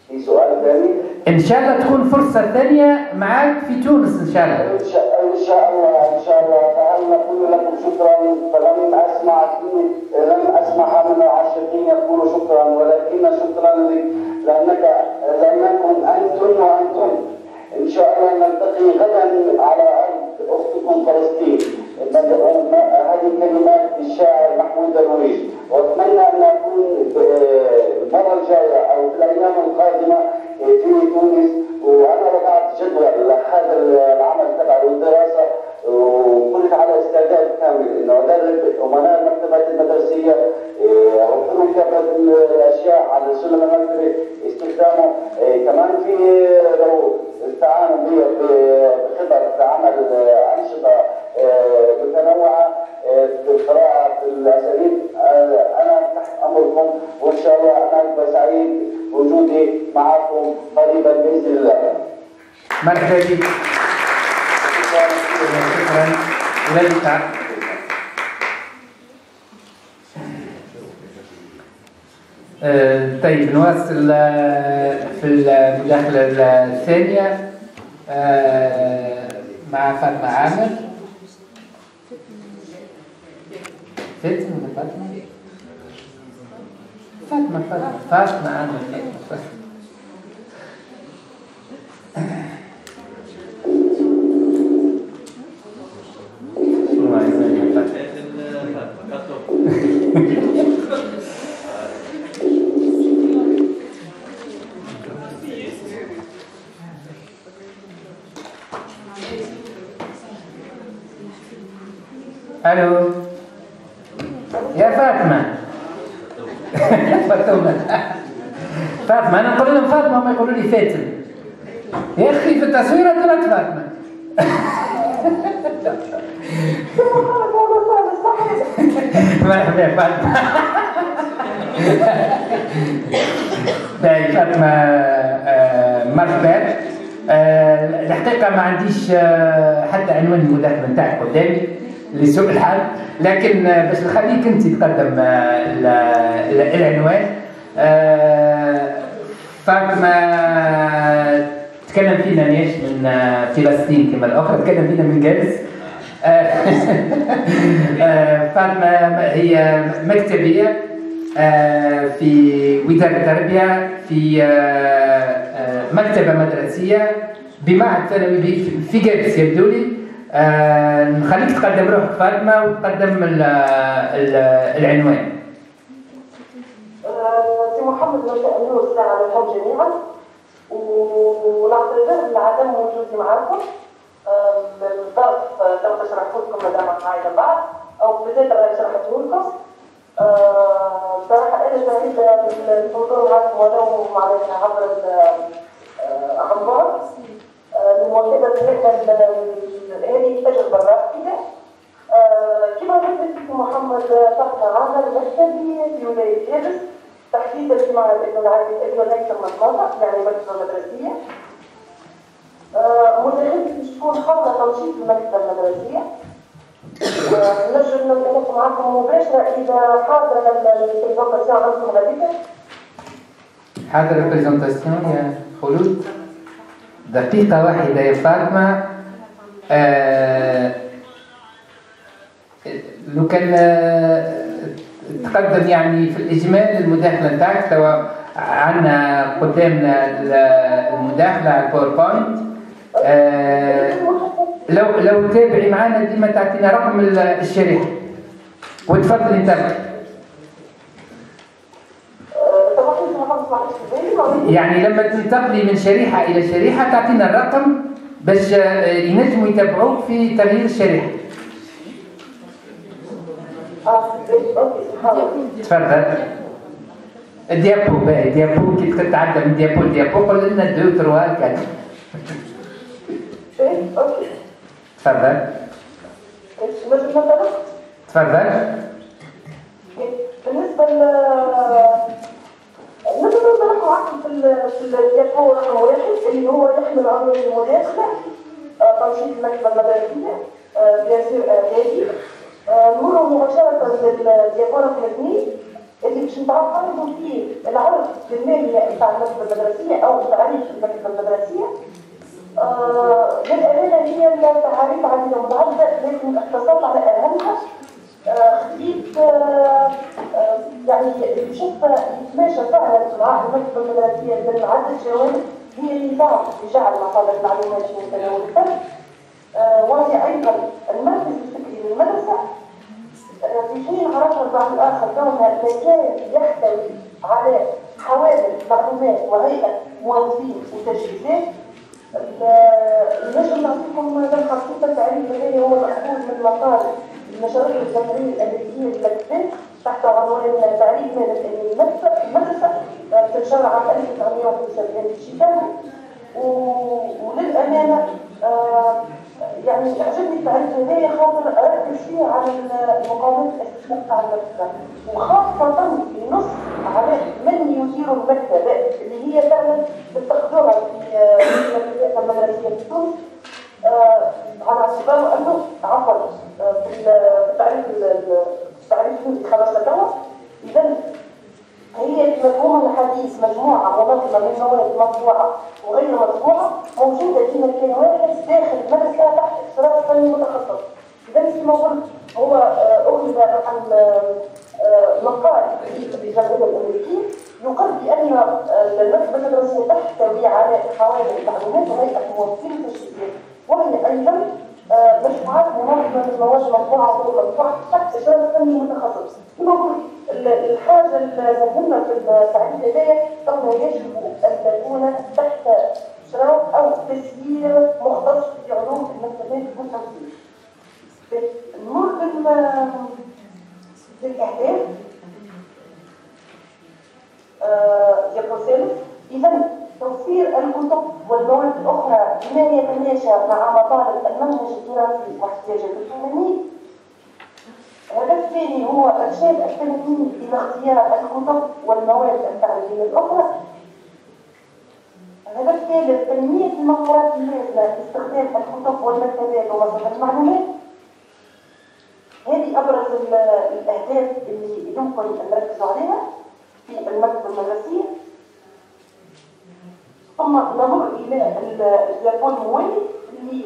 في سؤال ثاني؟ إن شاء الله تكون فرصة ثانية معك في تونس إن شاء الله. إن شاء الله. فهل نقول لكم شكرا؟ فلم أسمع من العاشقين يقولوا شكرا، ولكن شكرا لأنكم أنتم. إن شاء الله نلتقي غدا على أرض أختكم فلسطين. هذه كلمات الشاعر محمود درويش، وأتمنى أن أكون المرة الجاية أو في الأيام القادمة في تونس، وأنا وضعت جدول لهذا العمل تبع المعنية بخطط عمل أنشطة متنوعة في القراءة في الأساليب. أنا تحت أمركم، وإن شاء الله أنا أبقى سعيد بوجودي معكم قريبا بإذن الله. مرحبا بك. شكرا. إلى اللقاء. طيب نواصل في المداخلة الثانية مع فاطمة عامر. فاطمة عامر. الو يا فاطمه. فاطمه انا نقول لهم فاطمه ما يقولوا لي فاتن. يا اخي في التصويره طلعت فاطمه. مرحبا يا فاطمه. باهي فاطمه مرحبا. الحقيقه ما عنديش حتى عنوان المداخله نتاعك قدامي لسوء الحال، لكن باش نخليك انت تقدم العنوان. فاطمه تكلم فينا ناس من فلسطين كما الاخرى، تكلم فينا من جالس. فاطمه هي مكتبيه في وزاره التربيه، في مكتبه مدرسيه بمعهد ثانوي في جالس يبدو لي. نخليك تقدم روحك فاطمه وتقدم العنوان. سي محمد مساء النور، السلام عليكم جميعا، ونعتذر لعدم وجودي معكم بالضبط. لو شرحت لكم مدام قاعده بعض او بديت شرحته لكم. صراحه انا سعيده بالحضور معكم ولو معنا عبر الاخبار لمواكبه هذه التجربه الرائده. كما ذكرت محمد فاطمه عامر مكتبي في ولايه جابس، تحديدا في معهد ابن العربي الهيثم المنطقه، يعني مكتبه مدرسيه. مداخلتي تكون حول تنشيط المكتبه المدرسيه. نجم نتكلم معكم مباشره اذا حاضره البرزنتاسيون عندكم غاديكا. حاضر البرزنتاسيون يا خلود. دقيقة واحدة يا فاطمة. لو كان تقدم يعني في الإجمال المداخلة نتاعك. توا عندنا قدامنا المداخلة على الباوربوينت. لو تابعي معنا ديما تعطينا رقم الشريحة وتفضلي انتبهي. يعني لما تنتقلي من شريحة إلى شريحة تعطينا الرقم باش ينجموا يتابعوك في تغيير الشريحة. تفضل. الديابو باهي، ديابو كي تتعدى من ديابو لديابو قول لنا 2 3 4. تفضل. تفضل. بالنسبة نقدر نحكوا في الديابو رقم 1 اللي هو يحمل عنوان المداخلة تنشيط المكتبة المدرسية بيان سور اعدادي. نمروا مباشرة للديابو رقم 2 اللي باش نتعرضوا فيه العرض المالي نتاع المكتبة المدرسية أو تعريف المكتبة المدرسية. للأمانة هي التعريف عديدة متعددة، لكن اختصرت على أهمها. خليت يعني بشكل يتماشى فعلا مع المكتبة المدرسية من عدة جوانب هي اللي تعرف بجعل مصادر المعلومات من تناول الفن، وهي أيضا المركز الفكري للمدرسة، في حين عرفنا البعض الآخر كونها مكان يحتوي على حوادث معلومات وهيئة موظفين وتجهيزات. نجم نعطيكم لمحة بسيطة. تعريف هذا هو مأخوذ من مقال المشاريع الجمهورية الأمريكية للمكتبات تحت عنوان تعريف مادة المدرسة تنشر عام 1975 في شيكاغو. وللأمانة يعني عجبني التعريف هذايا خاطر أركز فيه على المقاومات الاستثمار تاع المكتب، وخاصة ينص على من يدير المكتبة اللي هي فعلا بتقدرها في المدارس المدرسية في تونس، على اعتبار أنه عفوا في التعريف اللي خرجنا توا. إذا هي في مفهوم الحديث مجموعة منظمة من مواد مطبوعة وغير مطبوعة موجودة في مكان واحد داخل المدرسة تحت إشراف فني متخصص. إذا كما قلت هو أخذ عن مقال في الجمهورية الأمريكية يقر بأن المكتبة المدرسية تحتوي على حوالي معلومات وهيئة موظفين تشريعية، وهي أيضا مجموعات منظمة من مواد مطبوعة وغير مطبوعة تحت إشراف فني متخصص. كما قلت الحاجة المهمة في التعريف هذايا أنه يجب أن تكون تحت إشراف أو تسيير مختص في علوم المكتبات والتوزيع. نمر للأهداف يقول إذا توفير الكتب والمواد الأخرى بما يتماشى مع مطالب المنهج الدراسي واحتياجات التلاميذ. الهدف الثاني هو إرشاد التلاميذ إلى اختيار الكتب والمواد التعليمية الأخرى. الهدف الثالث تنمية المهارات اللازمة لاستخدام الكتب والمكتبات ومصادر المعلومات. هذه أبرز الأهداف اللي يمكن أن نركزوا عليها في المكتبة المدرسية. ثم نمر إلى اليابان الموالي اللي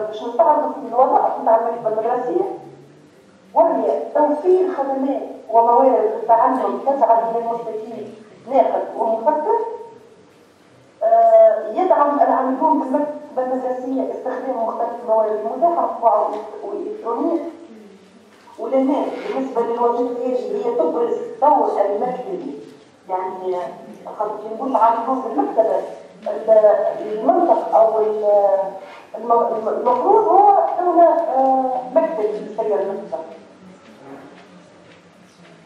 باش نستعرضوا في الوظائف نتاع المكتبة المدرسية، وهي توفير خدمات وموارد للتعلم تجعل من المستفيد ناقد ومفكر. يدعم العاملون بالمكتبة المدرسية استخدام مختلف الموارد المتاحة مطبوعة وإلكترونية. ولهنا بالنسبة للوظيفة هي تبرز دور المكتبي، يعني خاطر نقول العاملون بالمكتبة المنطق أو المفروض هو كونه مكتب يسير المكتب.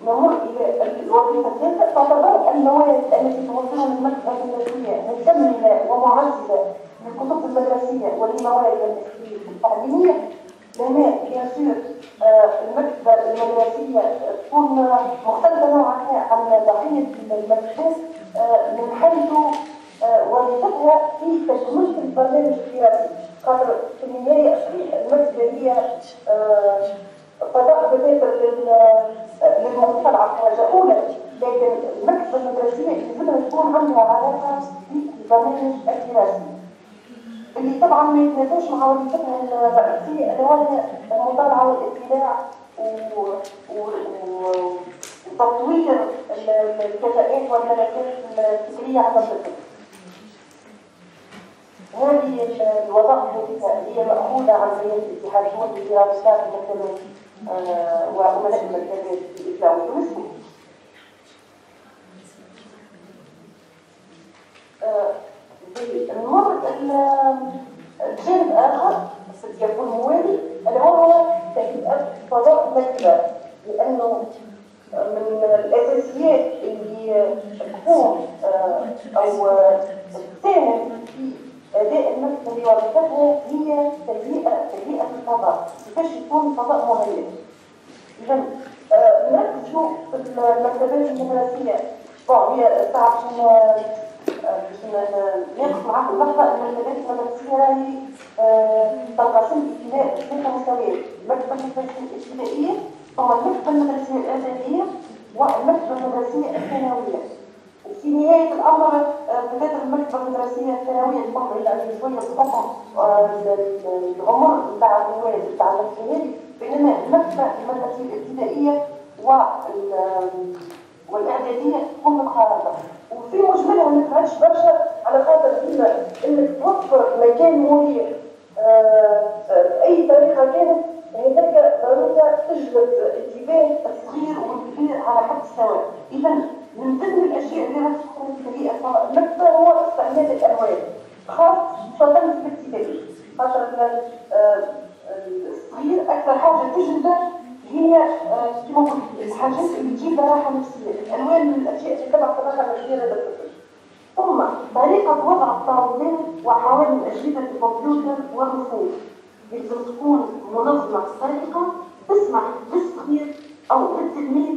نمر إلى الوظيفة الثالثة. تعتبر المواد التي توفرها المكتبة المدرسية مكملة ومعززة للكتب المدرسية والمواد التعليمية. لهنا بيان المكتبة المدرسية تكون مختلفة نوعا ما عن بقية المكتبات من حيث وظيفتها في تكملة البرنامج الدراسي. خاطر في النهاية المكتبة هي فضاء بذات للمطلع حاجة أولى، لكن المكتبة المدرسية يجب تكون عندها علاقة بالبرنامج الدراسي اللي طبعا ما يتنافاش مع وظيفتها الرئيسية اللي هي المطالعة والاطلاع وتطوير الكفاءات والملكات الفكرية عند الطفل. هذه الوظائف هي مأخوذة عن بيان الاتحاد الدولي لدراسات المكتبات وعملاء المكتبات في الإسلام واليونسكو. نمر الجانب آخر يكون موالي اللي هو تهيئة فضاء المكتبة، لأنه من الأساسيات اللي تكون أو تساهم في أداء المكتبة وظيفتها هي تهيئة الفضاء، كيفاش يكون الفضاء مهيئ. إذا نركزوا في المكتبات المدرسية. هي صعب باش ناخذ معاكم لحظة أن المكتبات المدرسية راهي تنقسم إلى 3 مستويات: المكتبة المدرسية الابتدائية، ثم المكتبة المدرسية الإعدادية، والمكتبة المدرسية الثانوية. وفي نهاية الأمر بدأت المكتبة المدرسية الثانوية تكون بعيدة شوية بحكم العمر نتاع الولاد نتاع المكتبة، بينما المكتبة المدرسية الابتدائية والإعدادية تكون مقاربة. وفي مجملها ما تبعدش برشا على خاطر ديما انك توفر مكان مريح بأي طريقة كانت، هذاك ضرورة تجلب انتباه الصغير والكبير على حد سواء. إذا من ضمن الأشياء اللي راح تكون في بيئة المكتبة هو استعمال الألوان، خاصة في الابتدائي، خاطر الصغير أكثر حاجة تجلبه هي الحاجات اللي تجيب راحة نفسية. الألوان من الأشياء اللي تبع الراحة النفسية لدى الطفل. ثم طريقة وضع الطاولات وحوالي أجهزة الكمبيوتر والرفوف لازم تكون منظمة بطريقة تسمح للصغير أو للتلميذ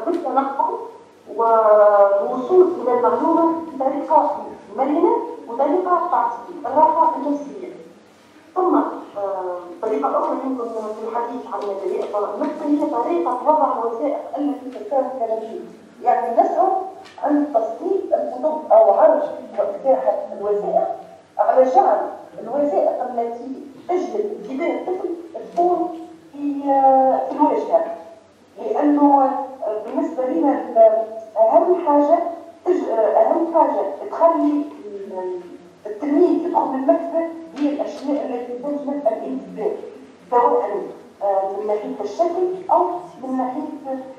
بالتنقل ووصول إلى المعلومة بطريقة مرنة وطريقة تعطي الراحة النفسية. ثم طريقة أخرى يمكن في الحديث عن الطريقة النفسية هي طريقة وضع الوثائق التي تكون كلامية، يعني نسعى عن تصنيف الكتب أو عرض وإتاحة الوثائق على جعل الوثائق التي تجلب انتباه الطفل تكون في الواجهة، لأنه بالنسبة لنا أهم حاجة تخلي التلميذ يدخل المكتبة هي الأشياء التي تجلب الانتباه، سواء من ناحية الشكل أو من ناحية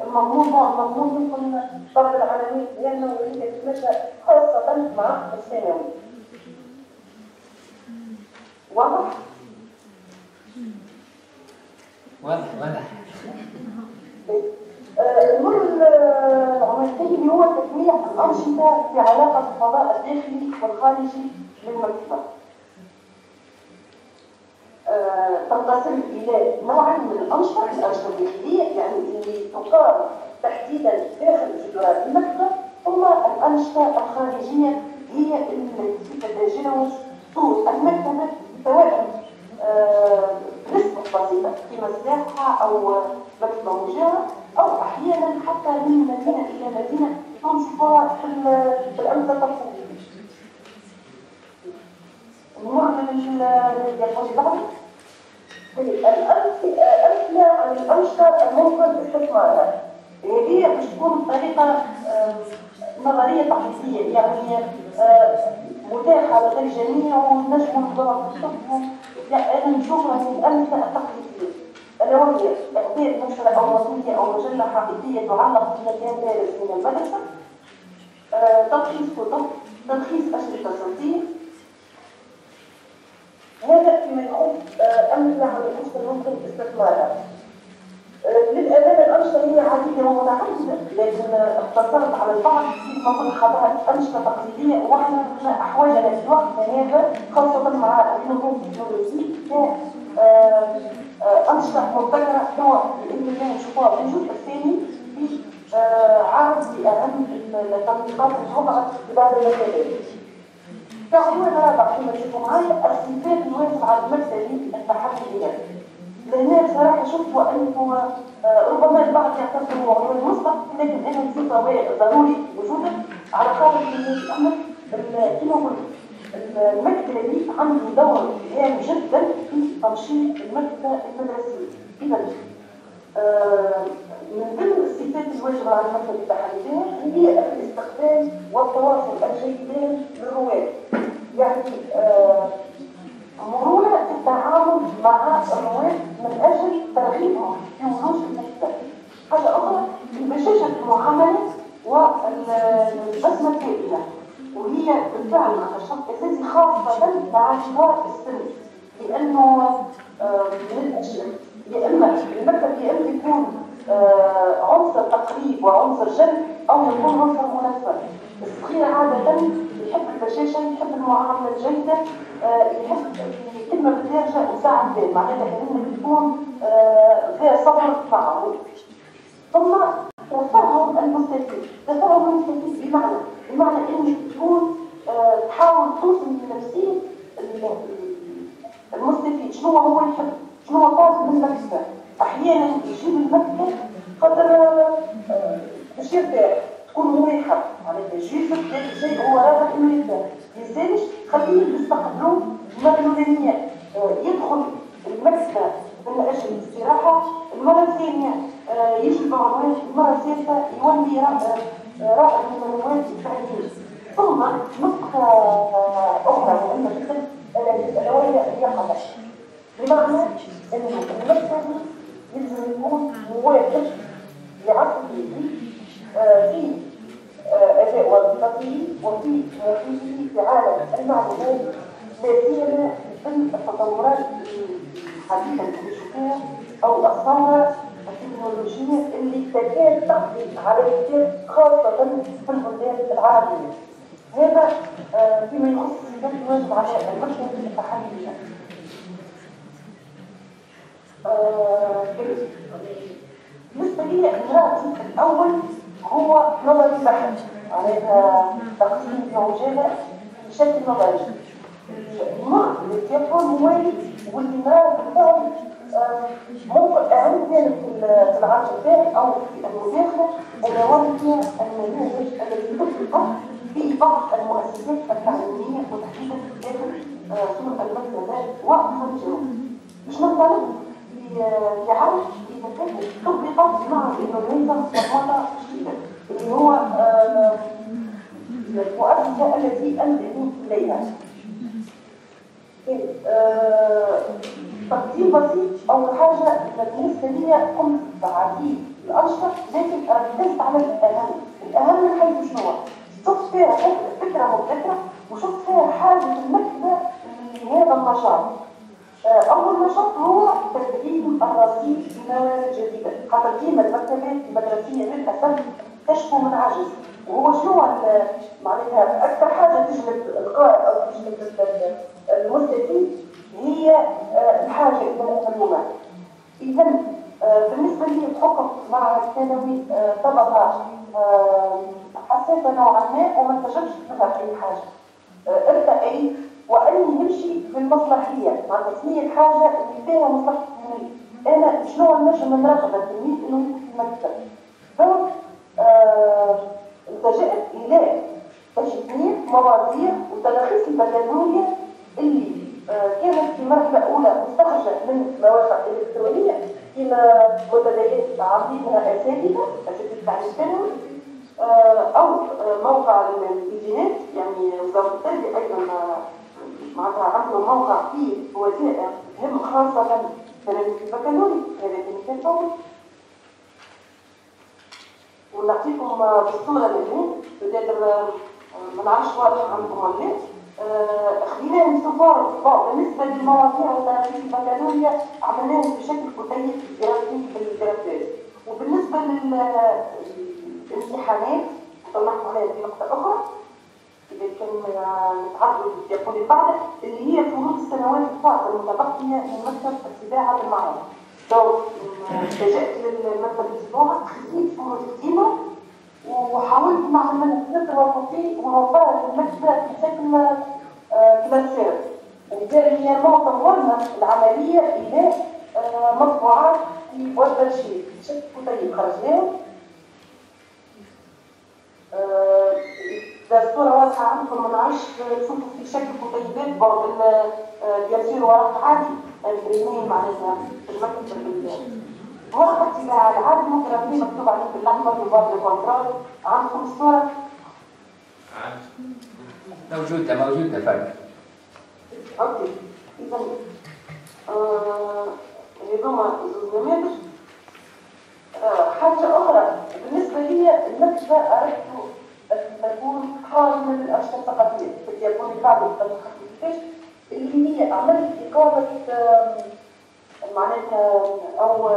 المضمون. المضمون يكون طرد العناوين لأنه هي تتمشى خاصة مع الثانوي. واضح؟ واضح. المر العملي اللي هو تجميع الأنشطة في علاقة بالفضاء الداخلي والخارجي للمكتبة. تنقسم إلى نوعين من الأنشطة الداخلية، يعني اللي تقام تحديدا داخل جدران المكتبة، ثم الأنشطة الخارجية هي التي تتجاوز سور المكتبة سواء نسبة بسيطة في مساحة أو مكتبة مجاورة أو أحيانا حتى من مدينة إلى مدينة تنشطها في الأمثلة التطبيقية. نمر لليقظة بعض. الأمثلة عن الأنشطة الممكن استثمارها هي باش تكون بطريقة نظرية تحليلية، يعني متاحة للجميع ونجم نضرب يعني أنا نشوفها من الأمثلة التقليدية ألا وهي إعداد نشرة أو وثيقة أو مجلة حقيقية تعلق في مكان بارز من المدرسة، تلخيص كتب، تلخيص أشرطة صوتية. هذا فيما يخص أمثلة عن الأنشطة ممكن استثمارها. للأمانة الأنشطة هي عديدة ومتعددة، لكن اقتصرت على البعض كما قلت حضرتك أنشطة تقليدية، وإحنا أحوجنا في وقتنا هذا خاصة مع النمو التكنولوجي أنشطة مبتكرة هو بإذن الله نشوفها في الجزء الثاني في عرض لأهم التطبيقات اللي وضعت في بعض المجالات. تعالوا نراجع كما تشوفوا معايا الصفات الواسعة المكتبي التحليلية. لهنا بصراحة شفت أنه ربما البعض يعتبره عنوان مسبق، لكن أنا نشوفه ضروري وجوده على خاطر أن كما قلت المكتبي عنده دور هام جدا في تنشيط المكتبة المدرسية. إذا من ضمن الصفات الواجبة على المكتبة التحليلية هي الاستقبال والتواصل الجيدان للرواد، يعني مرونة في التعامل مع الرواد من أجل ترغيبهم في وجود المكتبة. حاجة أخرى بشاشة المعاملة والبسمة الكاملة، وهي بالفعل نقاشات أساسي خاصة مع كبار السن، لأنه من الأشياء يا إما المكتب يا إما يكون عنصر تقريب وعنصر جلب أو يكون عنصر منفر. الصغير عادة يحب البشاشة، يحب المعاملة الجيدة، يحب كلمة بالدارجة وساعة بال، معناتها إنه يكون ذا صبر معه. ثم تفهم المستفيد، تفهم المستفيد بمعنى إنه تكون تحاول توصل لنفسية المستفيد شنو هو يحب، شنو هو طالب من المكتبة. أحيانا يجيب المكتبة خاطر باش يرتاح، تكون مريحة، معناتها يجيب شيء هو راغب إنه يرتاح، يزالش خليه يستقبلوه المرة الأولانية يدخل المكتبة من أجل الاستراحة، المرة الثانية يجي معلومات، المرة الثالثة يولي رائد من المعلومات الفعلية. ثم نقطة أخرى مهمة جدا ألا وهي اليقظة، بمعنى أن المكتب يجب يكون موافق لعقله في أداء وظيفته وفي موقفه في عالم المعلومات، لا سيما في التطورات الحديثة اللي نشوفها أو الثورة التكنولوجية اللي تكاد تقضي على الكتاب خاصة في البلدان العربية. هذا فيما يخص السياسات الواجب على المكتب التحليلية. بالنسبة لي إجراء الأول هو نظري بحث عليها تقسيم زوجها بشكل نظري. المرض اللي يكون موالي واللي مرض بالفعل ممكن أهم كانت في العرض الثاني أو في المداخلة النوعية المناهج التي تطلق في بعض المؤسسات التعليمية وتحديدا داخل سوق المكتبات وخارجها. مش نفترض في عرض إذا كانت طبقت مع الإنجليزة مرحلة جديدة اللي هو المؤسسة التي أنتمي إليها. تقديم بسيط أول حاجة بالنسبة لي قمت بعديد الأنشطة لكن ركزت على الأهم من حيث شنو؟ شفت فيها فكرة مبتكرة وشفت فيها حاجة المكتبة لهذا النشاط. أول نشاط هو تدريب الرصيد بموارد جديدة، خاطر ديما المكتبات المدرسية للأسف تشكو من عجز، وهو شنو معناتها أكثر حاجة تجلب القارئ أو تجلب المستفيد هي الحاجة إلى المعلومات. إذا بالنسبة لي بحكم مع الثانوي طبقة حساسة نوعا ما وما انتجبش منها أي حاجة. ارتأيت وأني نمشي بالمصلحية مع تصنيع الحاجة اللي فيها مصلحة التلميذ. أنا شنو نجم نراقب التلميذ إنه يكون في المكتب. دونك التجأت إلى تجميع مواضيع وتلخيص البكالوريا اللي كانت في مرحلة أولى مستخرجة من مواقع إلكترونية كما منتديات عديد من الأساتذة التعليم الثانوي أو موقع الإنترنت، يعني وزارة التربية أيضا معناتها عندهم موقع فيه وسائل تهم خاصة تلاميذ البكالوري. هذا كان أول. ونعطيكم بالصورة الآن بداية ما نعرفش واضح عندكم ولا لا. خلينا نشوفوا بالنسبة للمواضيع في البكالوريا عملناهم بشكل كتيب دراسي بالجرافات، وبالنسبة للامتحانات طلعنا عليها في نقطة أخرى إذا كان نتعرض يقول البعض اللي هي فروض السنوات الفائتة المتبقية من مكتب السباعة بالمعرض. دونك لجأت للمكتب الأسبوع خذيت فروض قديمة وحاولت نعمل منها توافقي ونوفرها للمكتبة بشكل كلاسير، وبالتالي طورنا العملية إلى مطبوعات في وورد شيت بشكل كتيب خرجناهم. إذا الصورة واضحة عندكم ما نعرفش تشوفوا في شكل كتيبات بعض اليسير ورق عادي البريمين معناتها في المكتب ورقة تباع العادي ممكن أبني مكتوب عليه بالأحمر ببعض الكونترول. عندكم الصورة؟ موجودة فرق. اوكي. اذا هذوما زوج نماذج. حاجه اخرى بالنسبه لي المكتبه اردت ان تكون حاضنه للانشطه الثقافيه، بدي اكون بعد كيفاش اللي هي عملت اقامه معناتها او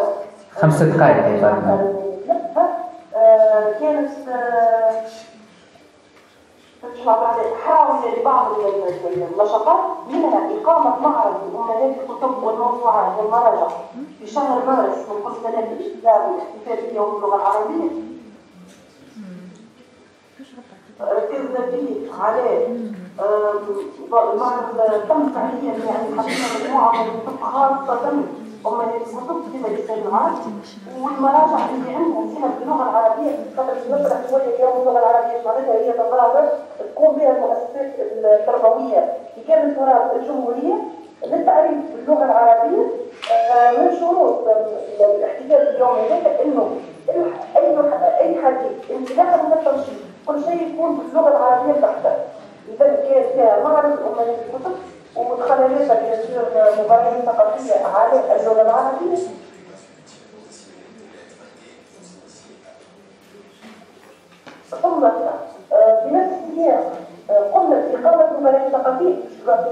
5 دقائق يا فندم. كانت حاول لبعض النشاطات منها إقامة معرض لأمهات الكتب والموسوعات والمراجع في شهر مارس من كل سنة بالاحتفال بالاحتفال بيوم اللغة العربية. ركزنا فيه على المعرض تم فعليا يعني حطينا مجموعة من الكتب خاصة أمهات الكتب كما لسان العرب والمراجع اللي عندها صلة باللغة العربية. خاطر نطرح شوية اليوم اللغة العربية معناتها هي تظاهر تقوم بها المؤسسات التربوية في كامل تراث الجمهورية للتعريف باللغة العربية. من شروط الاحتفال باليوم هذا إنه أي حديث انطلاقا من التنشيط كل شيء يكون باللغة العربية البحتة. إذا كان فيها معرض أمهات الكتب ومدخلاتها كتصير مبادرة ثقافية على اللغة العربية. ثم بنفس السياق قمنا بإقامة مباريات ثقافية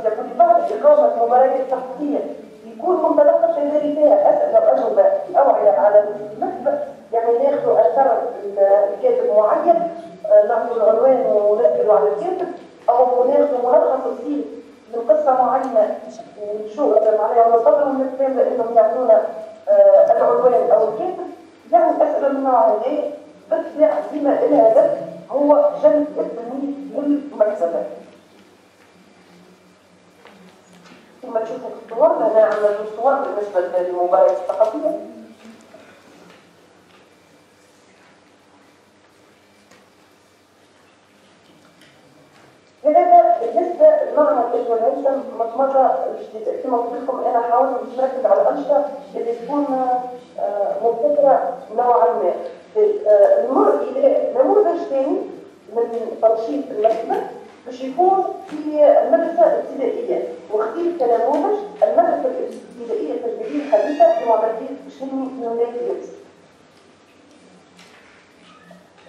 يكون بعد إقامة مباريات ثقافية يكون منطلقة تدريب فيها أسئلة وأجوبة في أوعية على المكتبة، يعني ناخذوا أثر الكاتب معين نعملوا العنوان ونسألوا على الكاتب، أو ناخذوا ملخص قصير من قصة معينة ونشوف معناها ونطلبوا من الكتاب إنهم يعطونا العنوان أو الكاتب. يعني أسئلة من النوع هذا بالطبيعة ديما الهدف هو جلب التلميذ للمكتبة. كما تشوفوا في الصور هنا عندنا صور بالنسبة للمباريات الثقافية. هذا بالنسبة لمعهد ابن الهيثم مطمرة الجديدة. كما قلت لكم أنا حاولت مش نركز على الأنشطة اللي تكون مبتكرة نوعا ما. نمر إلى نموذج ثاني من تنشيط المكتبة باش يكون في المدرسة الابتدائية، واختير كنموذج المدرسة الابتدائية التجريبية الحديثة بمعتمدية شني من ولاية اليابس.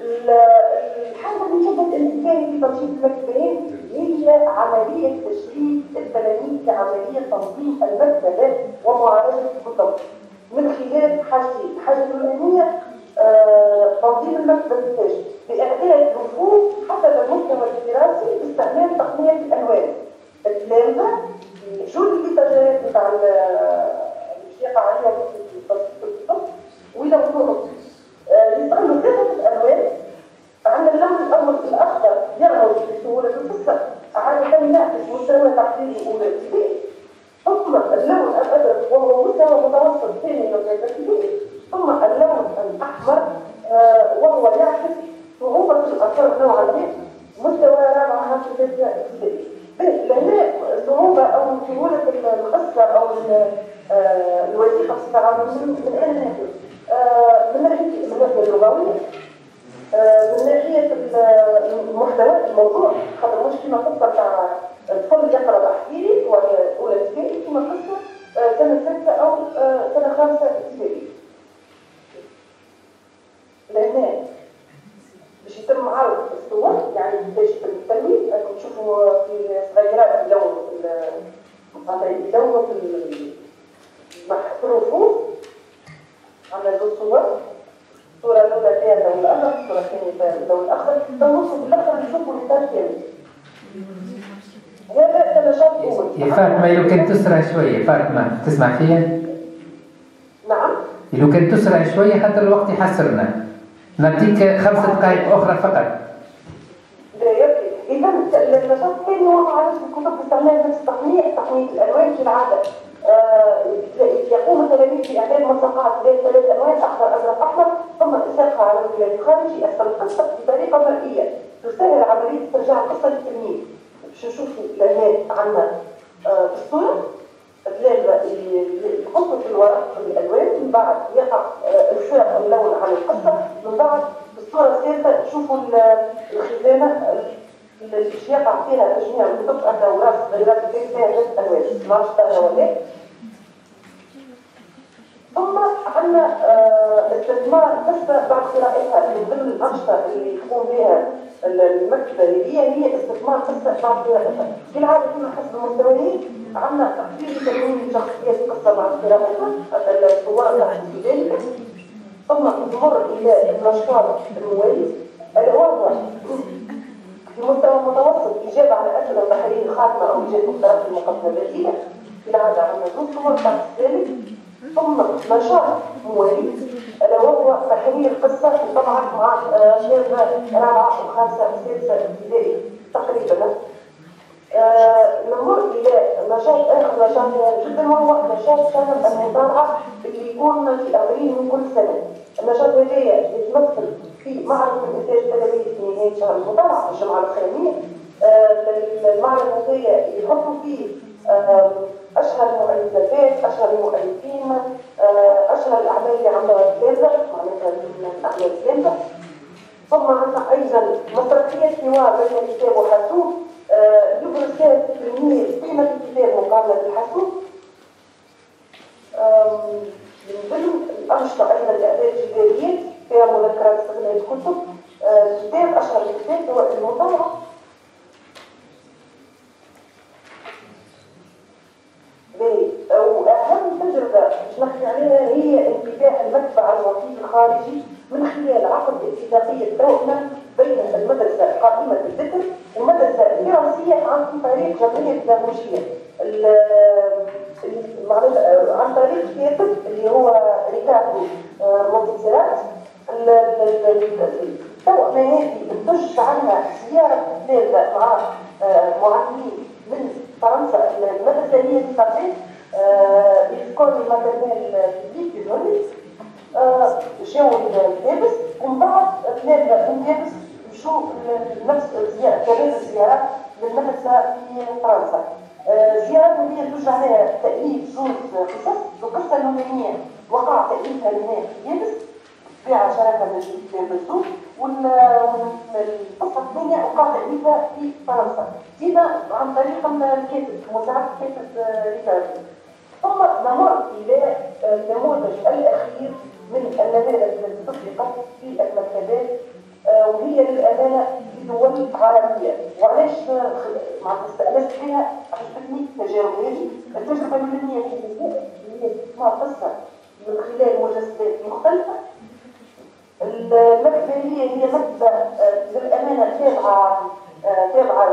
الحاجة اللي جبت انتباهي في تنشيط المكتبين هي عملية تشغيل التلاميذ كعملية تنظيم المكتبة ومعالجة الكتب من خلال حاجتين. الحاجة الأولانية تنظيم المكتبة الإنتاجي بإعداد رفوف حسب المستوى الدراسي باستعمال تقنية الألوان. التلامذة شو الاتجاهات بتاع الموسيقى عليها في الكتب وإلى وصول يستعملوا ثلاثة الألوان. عندنا اللون الأول الأخضر يرمز بسهولة القصة عادة ينعكس مستوى تعليمي أولى ابتدائي، ثم اللون الأزرق وهو مستوى متوسط ثاني لغاية ابتدائي، ثم اللون الأحمر وهو يعكس صعوبة الأثر نوعا ما مستوى رابعة ثالثة ابتدائي. لأن الصعوبة أو سهولة القصة أو الوثيقة بصفة عامة من أين نأخذ؟ من ناحية اللغوية، من ناحية المحتوى الموضوع، خاطر مش كما قصة تاع الطفل يقرأ تحكيلي وأولى ابتدائي كما قصة سنة ثالثة أو سنة خامسة ابتدائي. لأن باش يتم عرض الصور يعني باش يتم التلميذ أنتم تشوفوا في صغيرات يلونوا في الرفوف. عندنا زوج صور، الصورة الأولى فيها اللون الأزرق، الصورة الثانية فيها اللون الأخضر، توصل بالأخضر نشوفوا الإنتاج كامل. هذا نشاط أول. يا فاطمة لو كنت تسرع شوية، فاطمة تسمع فيها؟ نعم. لو كنت تسرع شوية حتى الوقت يحسرنا. نعطيك 5 دقائق أخرى فقط. إذا النشاط الثاني هو معالجة الكتب باستعمال نفس تقنية الألوان في العادة. يقوم التلاميذ بإعداد ملصقات ذات 3 ألوان أخضر أزرق أحمر، ثم إلصاقها على الغلاف الخارجي أسفل القصة بطريقة مرئية تسهل عملية استرجاع القصة للتلميذ. باش نشوفوا هنا عندنا في الصورة يحطوا في الورق الألوان، من بعد يقع إلصاق اللون على القصة، من بعد في الصورة الثالثة تشوفوا الخزانة اللي يقع فيها تجميع الكتب أوراق صغيرات فيها 3 ألوان 12 هوالات. ثم عندنا استثمار قصة بعد قراءتها من ضمن الأنشطة اللي يقوم بها المكتبة هي استثمار قصة بعد قراءتها. في العادة كما حسب المستويين عندنا تقدير تكوين شخصية القصة بعد قراءتها الصور التحديدية، ثم تمر إلى النشاط الموالي الأول في مستوى متوسط إجابة على أسئلة وتحرير خاتمة أو إيجاد مقترحات المقدمة البديهية. في العادة عندنا 2 صور تحت الثالث، ثم نشاط موالي وهو تحرير قصة طبعا مع شابة رابعة وخامسة وسادسة ابتدائي تقريبا. نمر إلى نشاط آخر نشاط جدا وهو نشاط شغف المطالعة اللي يكون في أبريل من كل سنة. النشاط هذا يتمثل في معرض الإنتاج التلاميذ في نهاية شهر المطالعة في الجمعة الخيرية. المعرض هذا يحطوا فيه أشهر المؤلفات، أشهر المؤلفين، أشهر الأعمال اللي عندها الثالثة معناتها من الأعمال الثالثة. ثم عندنا أيضا مسرحية حوار بين الكتاب وحاسوب يبرز فيها التلميذ قيمة الكتاب مقارنة بالحاسوب. من ضمن الأنشطة أيضا الإعداد الجداريات فيها مذكرات استغلال الكتب. الكتاب أشهر الكتاب هو المطالعة. وأهم تجربة باش نحكي عليها هي انفتاح المكتبة على الوسيط الخارجي من خلال عقد اتفاقية توأمة بين المدرسة قائمة الذكر والمدرسة الدراسية عن طريق جمعية بيداغوجية عن طريق كاتب اللي هو ريكاردو مونتيسيرات. التوأمة هذه انتج عنها زيارة ممتازة مع معلمين من فرنسا. المدرسة هي في باريس الإيكول ماترنيل بيبليك في تونس. جاو الكابس ومن بعد بلاد الكابس مشوا نفس كذلك زيارات للمدرسة في فرنسا. زيارات هي توجه عليها تأليف زوج قصص. القصة الأولانية وقع تأليفها هنا في يابس بيع شراكة من البلدوك، والقصة الثانية وقع تأليفها في فرنسا ديما عن طريق الكاتب مساعدة كاتب ريكاردو. ثم نمر إلى النموذج الأخير من النماذج التي طبقت في المكتبات وهي للأمانة في دول عربية. وعلاش استأنست فيها؟ عشان تكنيك تجاربية. التجربة الأولانية هي اسمها قصة من خلال مجسدات مختلفة. المكتبة هي مكتبة للأمانة تابعة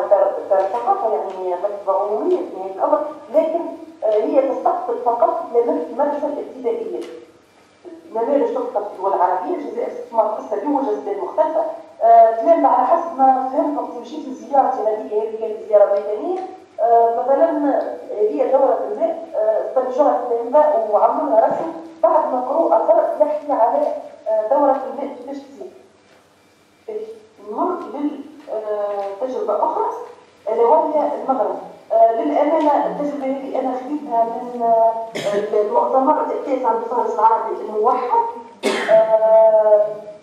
للثقافة، يعني مكتبة عمومية في نهاية الأمر، لكن هي تستقطب فقط للمدرسة الابتدائية. نماذج تطبق في الدول العربية، جزائر اسمها قصة بمجسدات مختلفة. كلام على حسب ما فهمت وقت مشيت لزيارتي هذه كانت زيارة ميدانية. مثلا هي دورة الماء استنتجوها التلامذة وعملوا لها رسم بعد ما قرأوا أثر يحكي على دورة الماء كيفاش تصير. نمر للتجربة أخرى اللي وهي المغرب. للأمانة التجربة هذه أنا خديتها من المؤتمر التأسيس عن الفرنس العربي الموحد.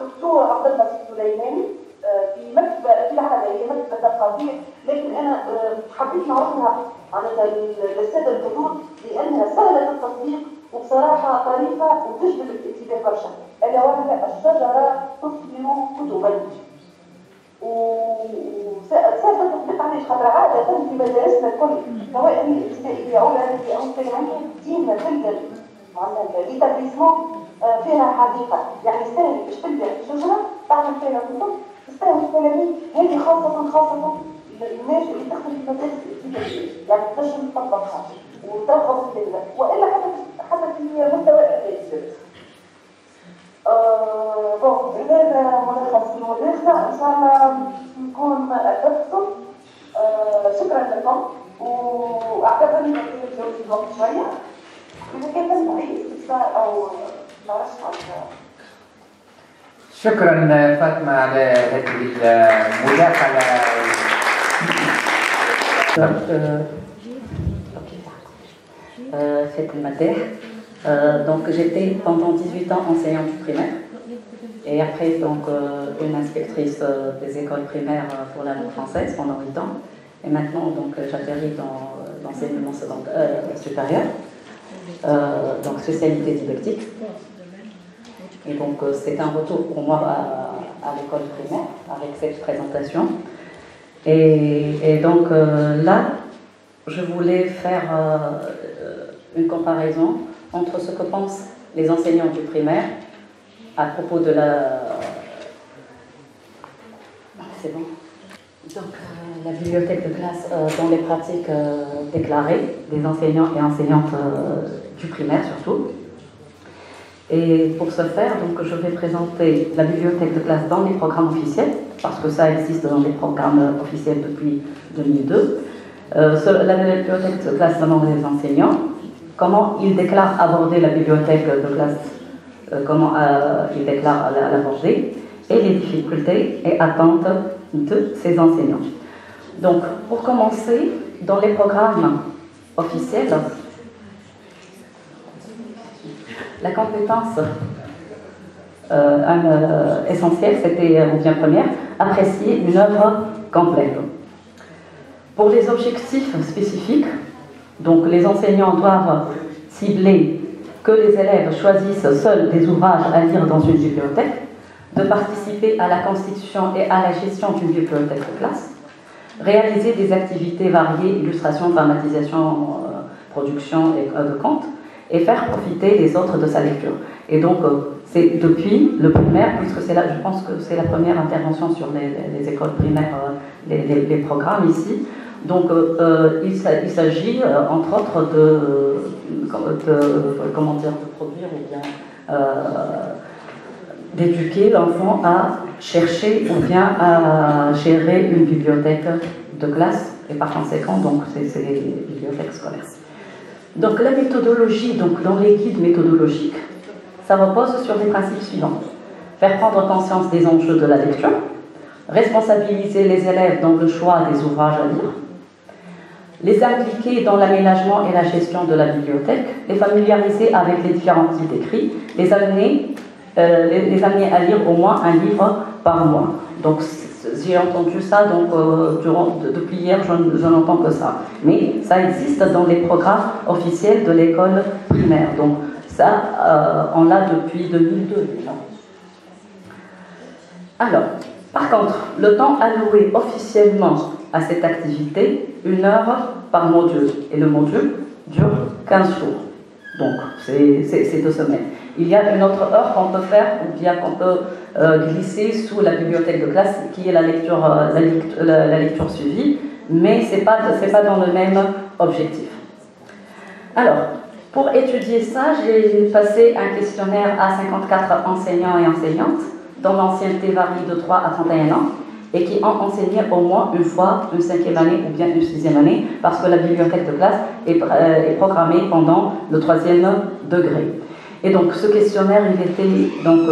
دكتور عبد الله السليماني في مكتبة في العادة هي مكتبة ثقافية، لكن أنا حبيت نعرضها على السادة الحضور لأنها سهلة التطبيق وبصراحة طريقة وتجذب الانتباه برشا. ألا وهي الشجرة تصبر كتبا. وسهل التطبيق عليه خاطر عادة في مدارسنا الكل سواء الابتدائية أو الإعدادية أو الثانوية ديما تلقى معناها ليتابليسمون فيها حديقة، يعني سهل باش تلقى شجرة تعمل فيها كتب تستاهل التلاميذ. هذه خاصة الناس اللي تخدم في المدارس الابتدائية، يعني تنجم تطبقها وترغب التلاميذ، وإلا حتى في مستوى الإعدادي. هذا ملخص المداخلة، إن شاء الله نكون أفدتكم. شكرا لكم، وأعتقد أن نجاوز الوقت شوية. إذا كان لازم أي استفسار أو نعرفش شكرا فاطمة على هذه المداخلة. Fête Mater. Donc j'étais pendant 18 ans enseignante du primaire et après donc une inspectrice des écoles primaires pour la langue française pendant 8 ans. Et maintenant donc j'atterris dans l'enseignement supérieur, donc spécialité didactique. Et donc c'est un retour pour moi à l'école primaire avec cette présentation. Et donc là, je voulais faire une comparaison entre ce que pensent les enseignants du primaire à propos de la... C'est bon. Donc la bibliothèque de classe dans les pratiques déclarées des enseignants et enseignantes du primaire surtout. Et pour ce faire, donc, je vais présenter la bibliothèque de classe dans les programmes officiels, parce que ça existe dans les programmes officiels depuis 2002. La bibliothèque de classe dans les enseignants, comment ils déclarent aborder la bibliothèque de classe, comment ils déclarent l'aborder, et les difficultés et attentes de ces enseignants. Donc, pour commencer, dans les programmes officiels, la compétence essentielle, c'était, ou bien première, apprécier une œuvre complète. Pour les objectifs spécifiques, donc les enseignants doivent cibler que les élèves choisissent seuls des ouvrages à lire dans une bibliothèque, de participer à la constitution et à la gestion d'une bibliothèque de classe, réaliser des activités variées, illustration, dramatisation, production et de compte, et faire profiter les autres de sa lecture. Et donc, c'est depuis le primaire, puisque c'est là, je pense que c'est la première intervention sur les écoles primaires, les programmes ici. Donc, il s'agit, entre autres, de produire ou bien d'éduquer l'enfant à chercher ou bien à gérer une bibliothèque de classe, et par conséquent, donc, c'est les bibliothèques scolaires. Donc, la méthodologie, donc, dans les guides méthodologiques, ça repose sur les principes suivants. Faire prendre conscience des enjeux de la lecture, responsabiliser les élèves dans le choix des ouvrages à lire, les impliquer dans l'aménagement et la gestion de la bibliothèque, les familiariser avec les différents types d'écrits, les amener à lire au moins un livre par mois. Donc, j'ai entendu ça, donc depuis hier, je n'entends que ça. Mais ça existe dans les programmes officiels de l'école primaire. Donc, ça, on l'a depuis 2002 déjà. Alors, par contre, le temps alloué officiellement à cette activité, 1 heure par module. Et le module dure 15 jours. Donc, c'est 2 semaines. Il y a une autre heure qu'on peut faire, ou bien qu'on peut glisser sous la bibliothèque de classe, qui est la lecture suivie, mais ce n'est pas dans le même objectif. Alors, pour étudier ça, j'ai passé un questionnaire à 54 enseignants et enseignantes, dont l'ancienneté varie de 3 à 31 ans, et qui ont enseigné au moins une fois une 5e année ou bien une 6e année, parce que la bibliothèque de classe est programmée pendant le 3e degré. Et donc ce questionnaire, il était donc,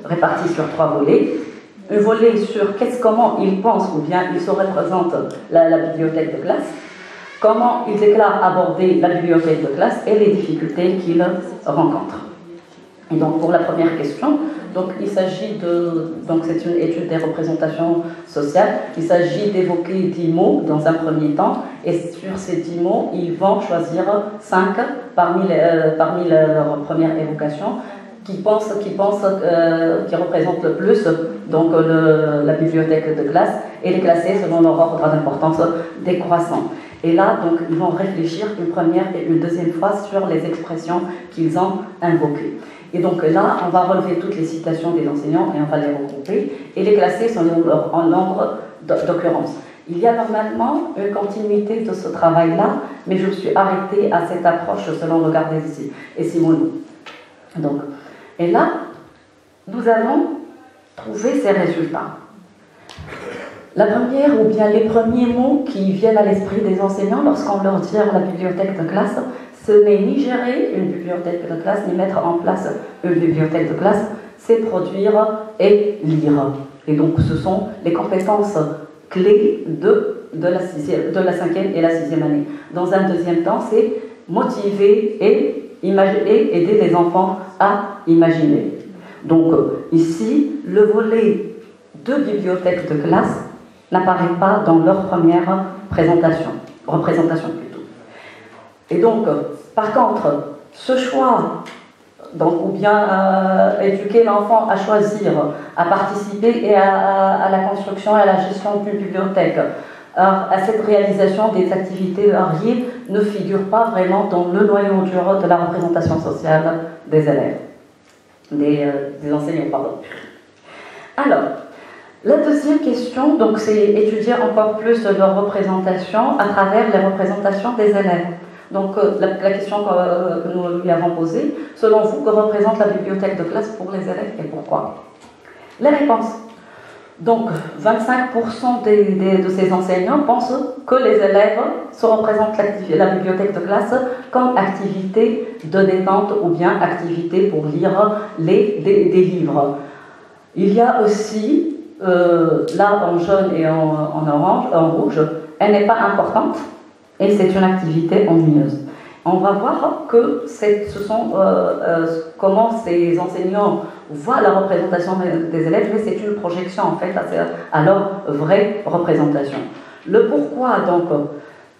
réparti sur 3 volets. Un volet sur comment ils pensent ou bien ils se représentent la bibliothèque de classe, comment ils déclarent aborder la bibliothèque de classe et les difficultés qu'ils rencontrent. Et donc pour la première question, donc il s'agit donc c'est une étude des représentations sociales, il s'agit d'évoquer 10 mots dans un premier temps, et sur ces 10 mots, ils vont choisir 5 parmi leur première évocation qui représentent le plus donc la bibliothèque de classe, et les classer selon leur ordre d'importance décroissant. Et là, donc, ils vont réfléchir une première et une deuxième fois sur les expressions qu'ils ont invoquées. Et donc là, on va relever toutes les citations des enseignants et on va les regrouper et les classer selon leur nombre d'occurrences. Il y a normalement une continuité de ce travail-là, mais je me suis arrêtée à cette approche selon le Gardez et Simoneau. Donc, et là, nous allons trouver ces résultats. La première, ou bien les premiers mots qui viennent à l'esprit des enseignants lorsqu'on leur dit la bibliothèque de classe, ce n'est ni gérer une bibliothèque de classe, ni mettre en place une bibliothèque de classe, c'est produire et lire. Et donc ce sont les compétences clés de la 5e et la 6e année. Dans un deuxième temps, c'est motiver et aider les enfants à imaginer. Donc ici, le volet de bibliothèque de classe n'apparaît pas dans leur première représentation plutôt. Et donc, par contre, ce choix, donc, ou bien éduquer l'enfant à choisir, à participer et à la construction et à la gestion d'une bibliothèque, à cette réalisation des activités variées, ne figure pas vraiment dans le noyau dur de la représentation sociale des élèves, des enseignants, pardon. Alors, la deuxième question, donc, c'est étudier encore plus leur représentation à travers les représentations des élèves. Donc, la question que nous lui avons posée, selon vous, que représente la bibliothèque de classe pour les élèves et pourquoi? Les réponses. Donc, 25% de ces enseignants pensent que les élèves se représentent la bibliothèque de classe comme activité de détente ou bien activité pour lire des livres. Il y a aussi là en jaune et en orange, en rouge, elle n'est pas importante et c'est une activité ennuyeuse. On va voir que comment ces enseignants voient la représentation des élèves, mais c'est une projection en fait à leur vraie représentation. Le pourquoi donc,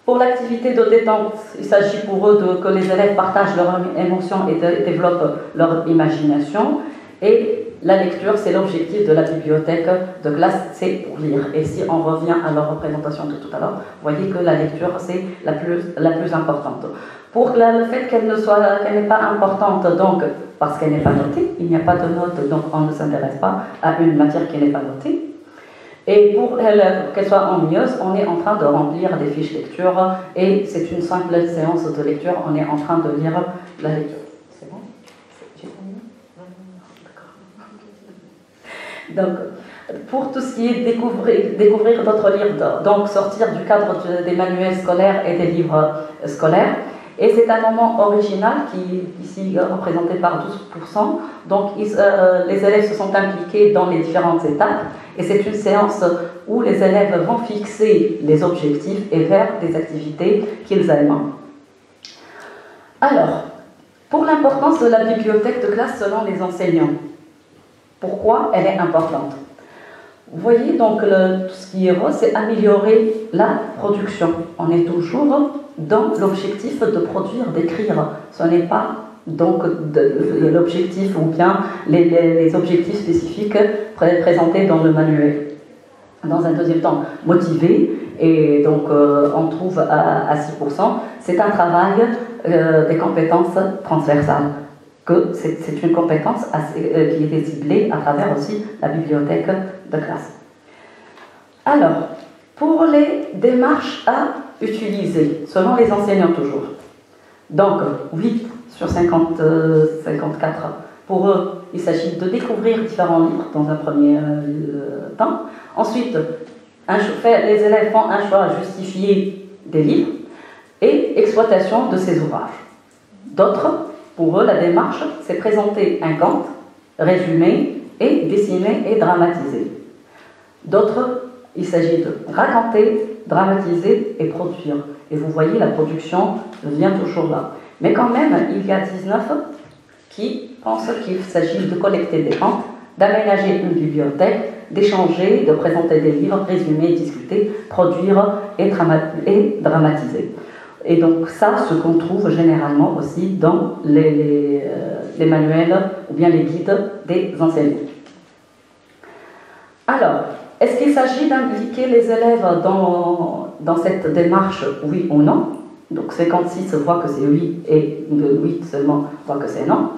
pour l'activité de détente, il s'agit pour eux que les élèves partagent leurs émotions et développent leur imagination, et la lecture, c'est l'objectif de la bibliothèque de classe, c'est pour lire. Et si on revient à leur représentation de tout à l'heure, vous voyez que la lecture, c'est la plus importante. Pour le fait qu'elle n'est pas importante, donc, parce qu'elle n'est pas notée, il n'y a pas de note, donc on ne s'intéresse pas à une matière qui n'est pas notée. Et pour qu'elle soit ennuyeuse, on est en train de remplir des fiches lecture et c'est une simple séance de lecture, on est en train de lire la lecture. C'est bon? J'ai terminé? D'accord. Donc, pour tout ce qui est découvrir d'autres livres, donc sortir du cadre des manuels scolaires et des livres scolaires. Et c'est un moment original qui est ici représenté par 12%. Donc les élèves se sont impliqués dans les différentes étapes. Et c'est une séance où les élèves vont fixer les objectifs et faire des activités qu'ils aiment. Alors, pour l'importance de la bibliothèque de classe selon les enseignants, pourquoi elle est importante? Vous voyez, donc, tout ce qui est rose, c'est améliorer la production. On est toujours dans l'objectif de produire, d'écrire. Ce n'est pas donc l'objectif ou bien les objectifs spécifiques présentés dans le manuel. Dans un deuxième temps, motiver, et donc on trouve à 6%, c'est un travail des compétences transversales. Que c'est une compétence qui est ciblée à travers aussi la bibliothèque de classe. Alors, pour les démarches à utiliser, selon les enseignants toujours, donc 8 sur 54, pour eux, il s'agit de découvrir différents livres dans un premier temps. Ensuite, les élèves font un choix justifié des livres et exploitation de ces ouvrages. D'autres, pour eux, la démarche, c'est présenter un Gantt, résumé et dessiner et dramatiser. D'autres, il s'agit de raconter, dramatiser et produire. Et vous voyez, la production vient toujours là. Mais quand même, il y a 19 qui pensent qu'il s'agit de collecter des Gantt, d'aménager une bibliothèque, d'échanger, de présenter des livres, résumer, discuter, produire et dramatiser. Et donc ça, ce qu'on trouve généralement aussi dans les manuels ou bien les guides des enseignants. Alors, est-ce qu'il s'agit d'impliquer les élèves dans cette démarche, oui ou non? Donc 56 voient que c'est oui et 8 seulement voient que c'est non.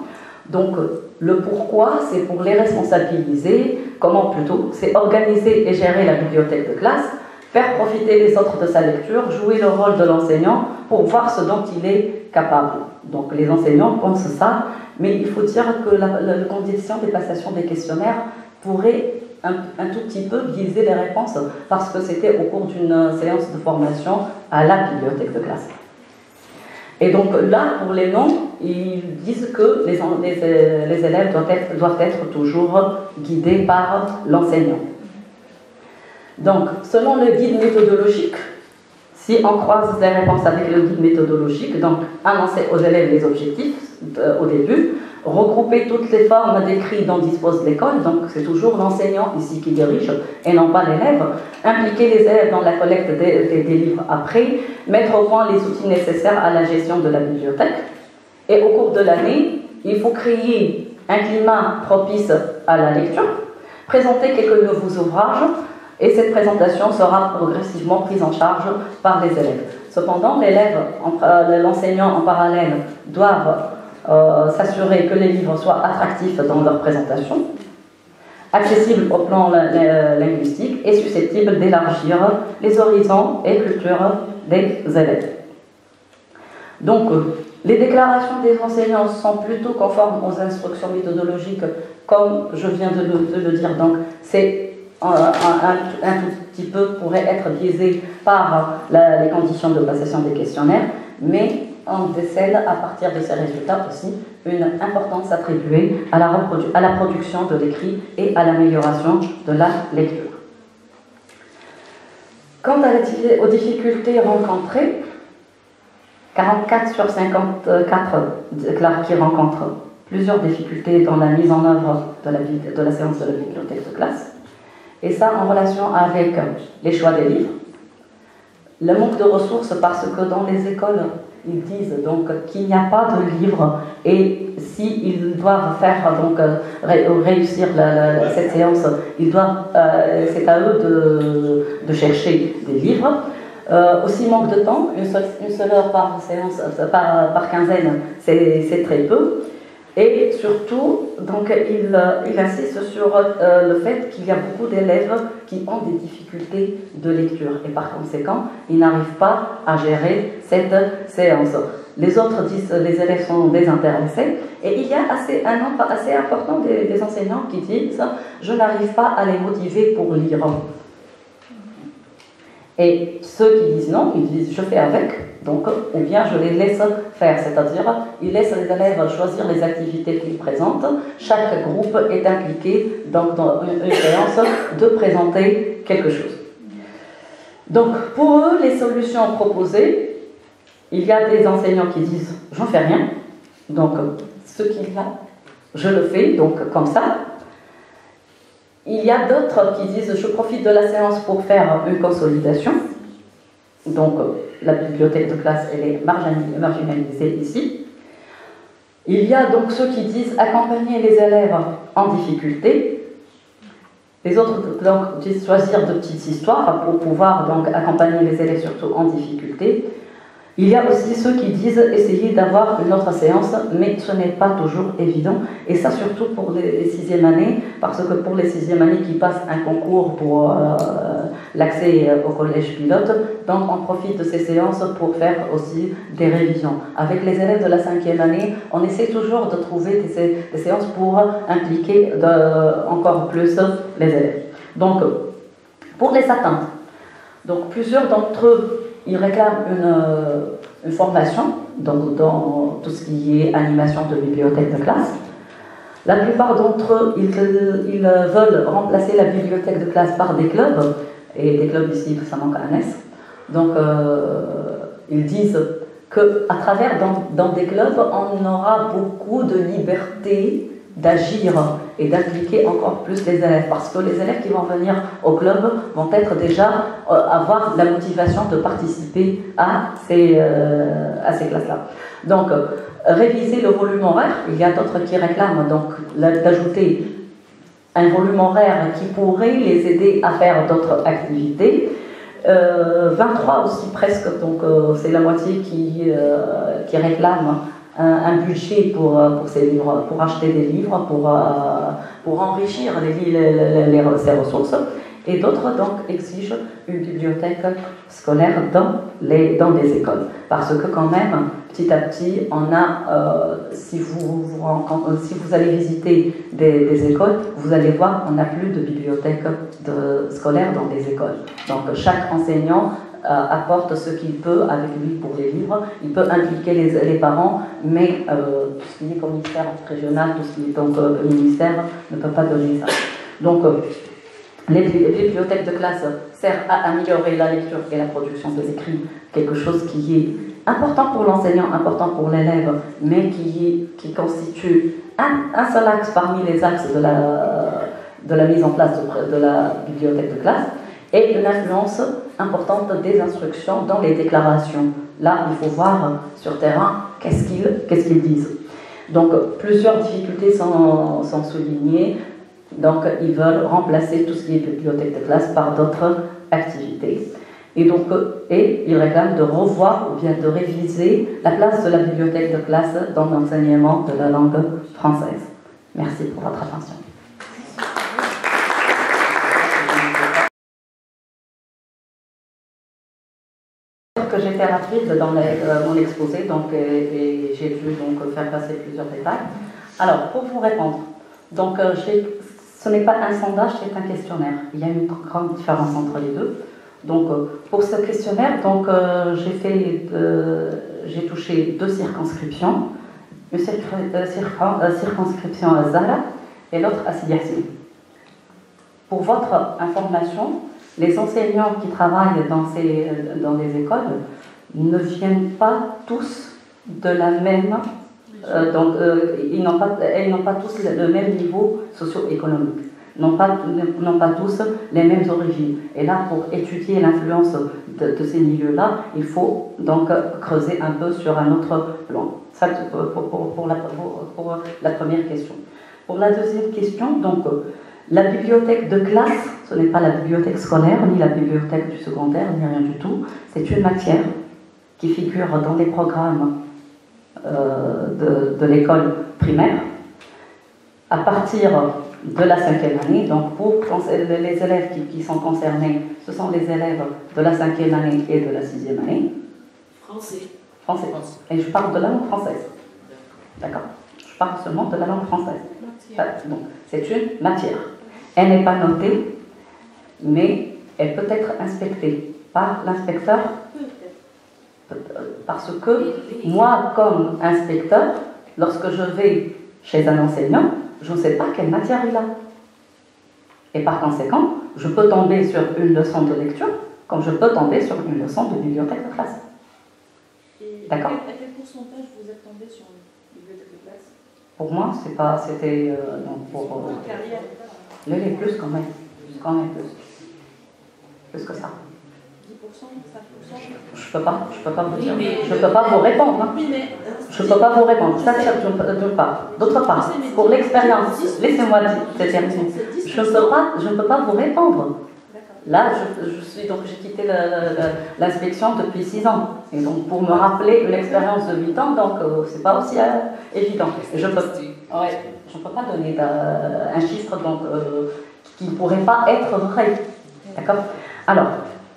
Donc le pourquoi, c'est pour les responsabiliser. Comment plutôt? C'est organiser et gérer la bibliothèque de classe, faire profiter les autres de sa lecture, jouer le rôle de l'enseignant pour voir ce dont il est capable. Donc les enseignants pensent ça, mais il faut dire que la condition des passations des questionnaires pourrait un tout petit peu biaiser les réponses parce que c'était au cours d'une séance de formation à la bibliothèque de classe. Et donc là, pour les noms, ils disent que les élèves doivent être toujours guidés par l'enseignant. Donc, selon le guide méthodologique, si on croise les réponses avec le guide méthodologique, donc annoncer aux élèves les objectifs au début, regrouper toutes les formes d'écrit dont dispose l'école, donc c'est toujours l'enseignant ici qui dirige et non pas l'élève, impliquer les élèves dans la collecte des livres après, mettre au point les outils nécessaires à la gestion de la bibliothèque. Et au cours de l'année, il faut créer un climat propice à la lecture, présenter quelques nouveaux ouvrages, et cette présentation sera progressivement prise en charge par les élèves. Cependant, l'enseignant en parallèle doivent s'assurer que les livres soient attractifs dans leur présentation, accessibles au plan linguistique et susceptibles d'élargir les horizons et cultures des élèves. Donc, les déclarations des enseignants sont plutôt conformes aux instructions méthodologiques, comme je viens de le dire. Donc, c'est un tout petit peu pourrait être biaisé par les conditions de passation des questionnaires, mais on décèle à partir de ces résultats aussi une importance attribuée à la production de l'écrit et à l'amélioration de la lecture. Quant aux difficultés rencontrées, 44 sur 54 déclarent qu'ils rencontrent plusieurs difficultés dans la mise en œuvre de la séance de la bibliothèque de classe. Et ça en relation avec les choix des livres, le manque de ressources parce que dans les écoles, ils disent donc qu'il n'y a pas de livres et s'ils doivent faire donc réussir cette séance, c'est à eux de chercher des livres. Aussi manque de temps, une seule heure par séance, par quinzaine, c'est très peu. Et surtout, donc, il insiste sur le fait qu'il y a beaucoup d'élèves qui ont des difficultés de lecture et par conséquent, ils n'arrivent pas à gérer cette séance. Les autres disent les élèves sont désintéressés et il y a un nombre assez important des enseignants qui disent je n'arrive pas à les motiver pour lire. Et ceux qui disent non, ils disent je fais avec, donc, ou bien je les laisse faire, c'est-à-dire ils laissent les élèves choisir les activités qu'ils présentent. Chaque groupe est impliqué donc, dans une séance de présenter quelque chose. Donc pour eux, les solutions proposées, il y a des enseignants qui disent j'en fais rien, donc ce qu'il y a, je le fais, donc comme ça. Il y a d'autres qui disent je profite de la séance pour faire une consolidation. Donc la bibliothèque de classe elle est marginalisée ici. Il y a donc ceux qui disent accompagner les élèves en difficulté. Les autres donc disent choisir de petites histoires pour pouvoir donc accompagner les élèves surtout en difficulté. Il y a aussi ceux qui disent essayer d'avoir une autre séance, mais ce n'est pas toujours évident. Et ça surtout pour les 6e années, parce que pour les 6e années qui passent un concours pour l'accès au collège pilote, donc on profite de ces séances pour faire aussi des révisions. Avec les élèves de la 5e année, on essaie toujours de trouver des séances pour impliquer encore plus les élèves. Donc, pour les atteintes, donc plusieurs d'entre eux ils réclament une formation dans tout ce qui est animation de bibliothèque de classe. La plupart d'entre eux, ils veulent remplacer la bibliothèque de classe par des clubs, et des clubs ici, ça manque à Nes. Donc, ils disent qu'à travers dans des clubs, on aura beaucoup de liberté d'agir et d'impliquer encore plus les élèves, parce que les élèves qui vont venir au club vont être déjà avoir la motivation de participer à ces classes-là. Donc, réviser le volume horaire, il y a d'autres qui réclament donc d'ajouter un volume horaire qui pourrait les aider à faire d'autres activités. 23 aussi presque, donc c'est la moitié qui réclame un budget pour ces livres, pour acheter des livres, pour enrichir ces ressources. Et d'autres donc exigent une bibliothèque scolaire dans les écoles. Parce que quand même, petit à petit, on a, si vous allez visiter des écoles, vous allez voir qu'on n'a plus de bibliothèque scolaire dans les écoles. Donc chaque enseignant apporte ce qu'il peut avec lui pour les livres. Il peut impliquer les parents, mais tout ce qui est commissaire régional, tout ce qui est donc ministère ne peut pas donner ça. Donc les bibliothèques de classe servent à améliorer la lecture et la production de l'écrit, quelque chose qui est important pour l'enseignant, important pour l'élève, mais qui constitue un seul axe parmi les axes de la mise en place de la bibliothèque de classe, et une influence importante des instructions dans les déclarations. Là, il faut voir sur terrain qu'est-ce qu'ils disent. Donc, plusieurs difficultés sont soulignées. Donc, ils veulent remplacer tout ce qui est bibliothèque de classe par d'autres activités. Et donc, ils réclament de revoir ou bien de réviser la place de la bibliothèque de classe dans l'enseignement de la langue française. Merci pour votre attention. Que j'étais rapide dans mon exposé, donc, et j'ai dû donc faire passer plusieurs détails. Alors, pour vous répondre, donc, ce n'est pas un sondage, c'est un questionnaire. Il y a une grande différence entre les deux. Donc, pour ce questionnaire, donc, j'ai touché 2 circonscriptions, une circonscription à Zahra et l'autre à Sidi Yassine. Pour votre information, les enseignants qui travaillent dans les écoles ne viennent pas tous de la même... ils n'ont pas tous le même niveau socio-économique, n'ont pas tous les mêmes origines. Et là, pour étudier l'influence de ces milieux-là, il faut donc creuser un peu sur un autre plan. Ça, pour la première question. Pour la deuxième question, donc, La bibliothèque de classe, ce n'est pas la bibliothèque scolaire, ni la bibliothèque du secondaire, ni rien du tout. C'est une matière qui figure dans les programmes de l'école primaire à partir de la 5e année. Donc pour les élèves qui sont concernés, ce sont les élèves de la 5e année et de la 6e année. Français. Et je parle de la langue française. D'accord? Je parle seulement de la langue française. Donc c'est une matière. Elle n'est pas notée, mais elle peut être inspectée par l'inspecteur. Parce que moi, comme inspecteur, lorsque je vais chez un enseignant, je ne sais pas quelle matière il a. Et par conséquent, je peux tomber sur une leçon de lecture, comme je peux tomber sur une leçon de bibliothèque de classe. D'accord? À quel pourcentage vous êtes tombé sur une bibliothèque de classe? Pour moi, c'était pour carrière. Les plus quand même. Quand même plus que ça. 10%, 5%? Je peux pas vous dire. Oui, je peux pas vous répondre. Hein. Oui, mais, je peux pas vous répondre. Ça, d'une part. D'autre part, pour l'expérience, laissez-moi terminer. Je ne peux pas vous répondre. Là, j'ai quitté l'inspection depuis 6 ans. Et donc, pour me rappeler une expérience de 8 ans, donc, c'est pas aussi évident. Je ne peux pas donner un chiffre donc, qui ne pourrait pas être vrai. D'accord? Alors,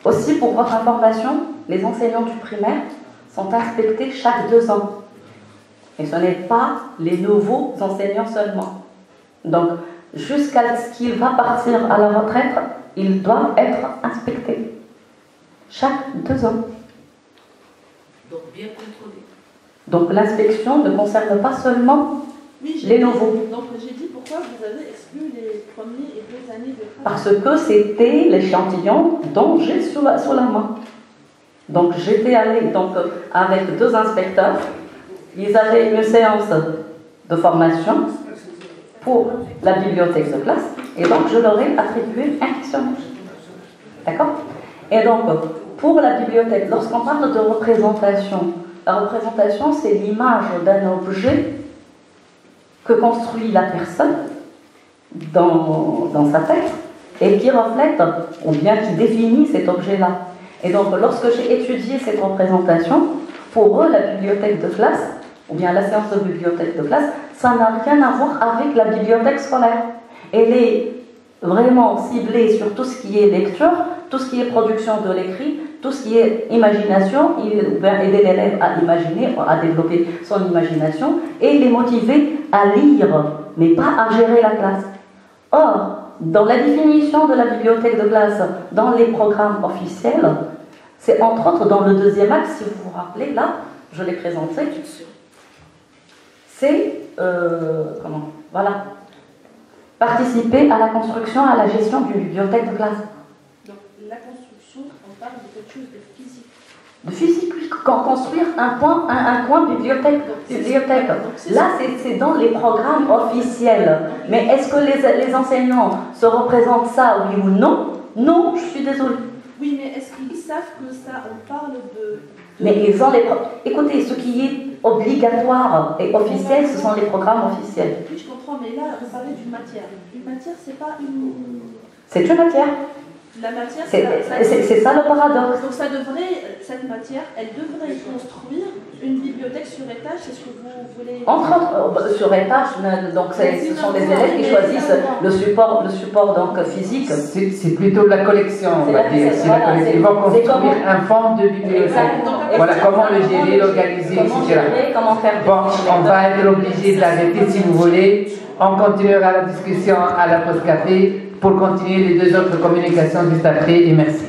aussi pour votre information, les enseignants du primaire sont inspectés chaque 2 ans. Et ce n'est pas les nouveaux enseignants seulement. Donc, jusqu'à ce qu'il va partir à la retraite, ils doivent être inspectés. Chaque 2 ans. Donc, bien contrôlés. Donc, l'inspection ne concerne pas seulement les nouveaux. Donc, j'ai dit pourquoi vous avez exclu les premiers et 2 années de travail. Parce que c'était l'échantillon dont j'ai sous la main. Donc, j'étais allée avec 2 inspecteurs. Ils avaient une séance de formation pour la bibliothèque de classe. Et donc, je leur ai attribué un questionnaire. D'accord? Et donc, pour la bibliothèque, lorsqu'on parle de représentation, la représentation, c'est l'image d'un objet que construit la personne dans sa tête et qui reflète, ou bien qui définit cet objet-là. Et donc, lorsque j'ai étudié cette représentation, pour eux, la bibliothèque de classe, ou bien la séance de bibliothèque de classe, ça n'a rien à voir avec la bibliothèque scolaire. Elle est vraiment ciblée sur tout ce qui est lecture, tout ce qui est production de l'écrit, tout ce qui est imagination, aider l'élève à imaginer, à développer son imagination et les motiver à lire, mais pas à gérer la classe. Or, dans la définition de la bibliothèque de classe, dans les programmes officiels, c'est entre autres dans le 2e axe, si vous vous rappelez, là, je l'ai présenté, c'est, voilà, participer à la construction, à la gestion d'une bibliothèque de classe. Donc, la construction, on parle de quelque chose de physique. De physique, oui, construire un coin bibliothèque. Là, c'est dans les programmes officiels. Mais est-ce que les enseignants se représentent ça, oui ou non? Non, je suis désolée. Oui, mais est-ce qu'ils savent que ça, on parle de... Mais ils ont écoutez, ce qui est obligatoire et officiel, ce sont les programmes officiels. Oui, je comprends, mais là, vous parlez d'une matière. Une matière, c'est pas une... C'est une matière. La matière, c'est ça le paradoxe. Donc cette matière, elle devrait construire une bibliothèque sur étage, c'est ce que vous voulez... Entre autres, sur étage, donc ce sont les élèves qui choisissent le support donc, physique. C'est plutôt la collection, on va dire. Ils vont construire un fond de bibliothèque. Voilà, comment le gérer, l'organiser, etc. Bon, on va être obligé de l'arrêter si vous voulez. On continuera la discussion à la pause café pour continuer les 2 autres communications juste après et merci.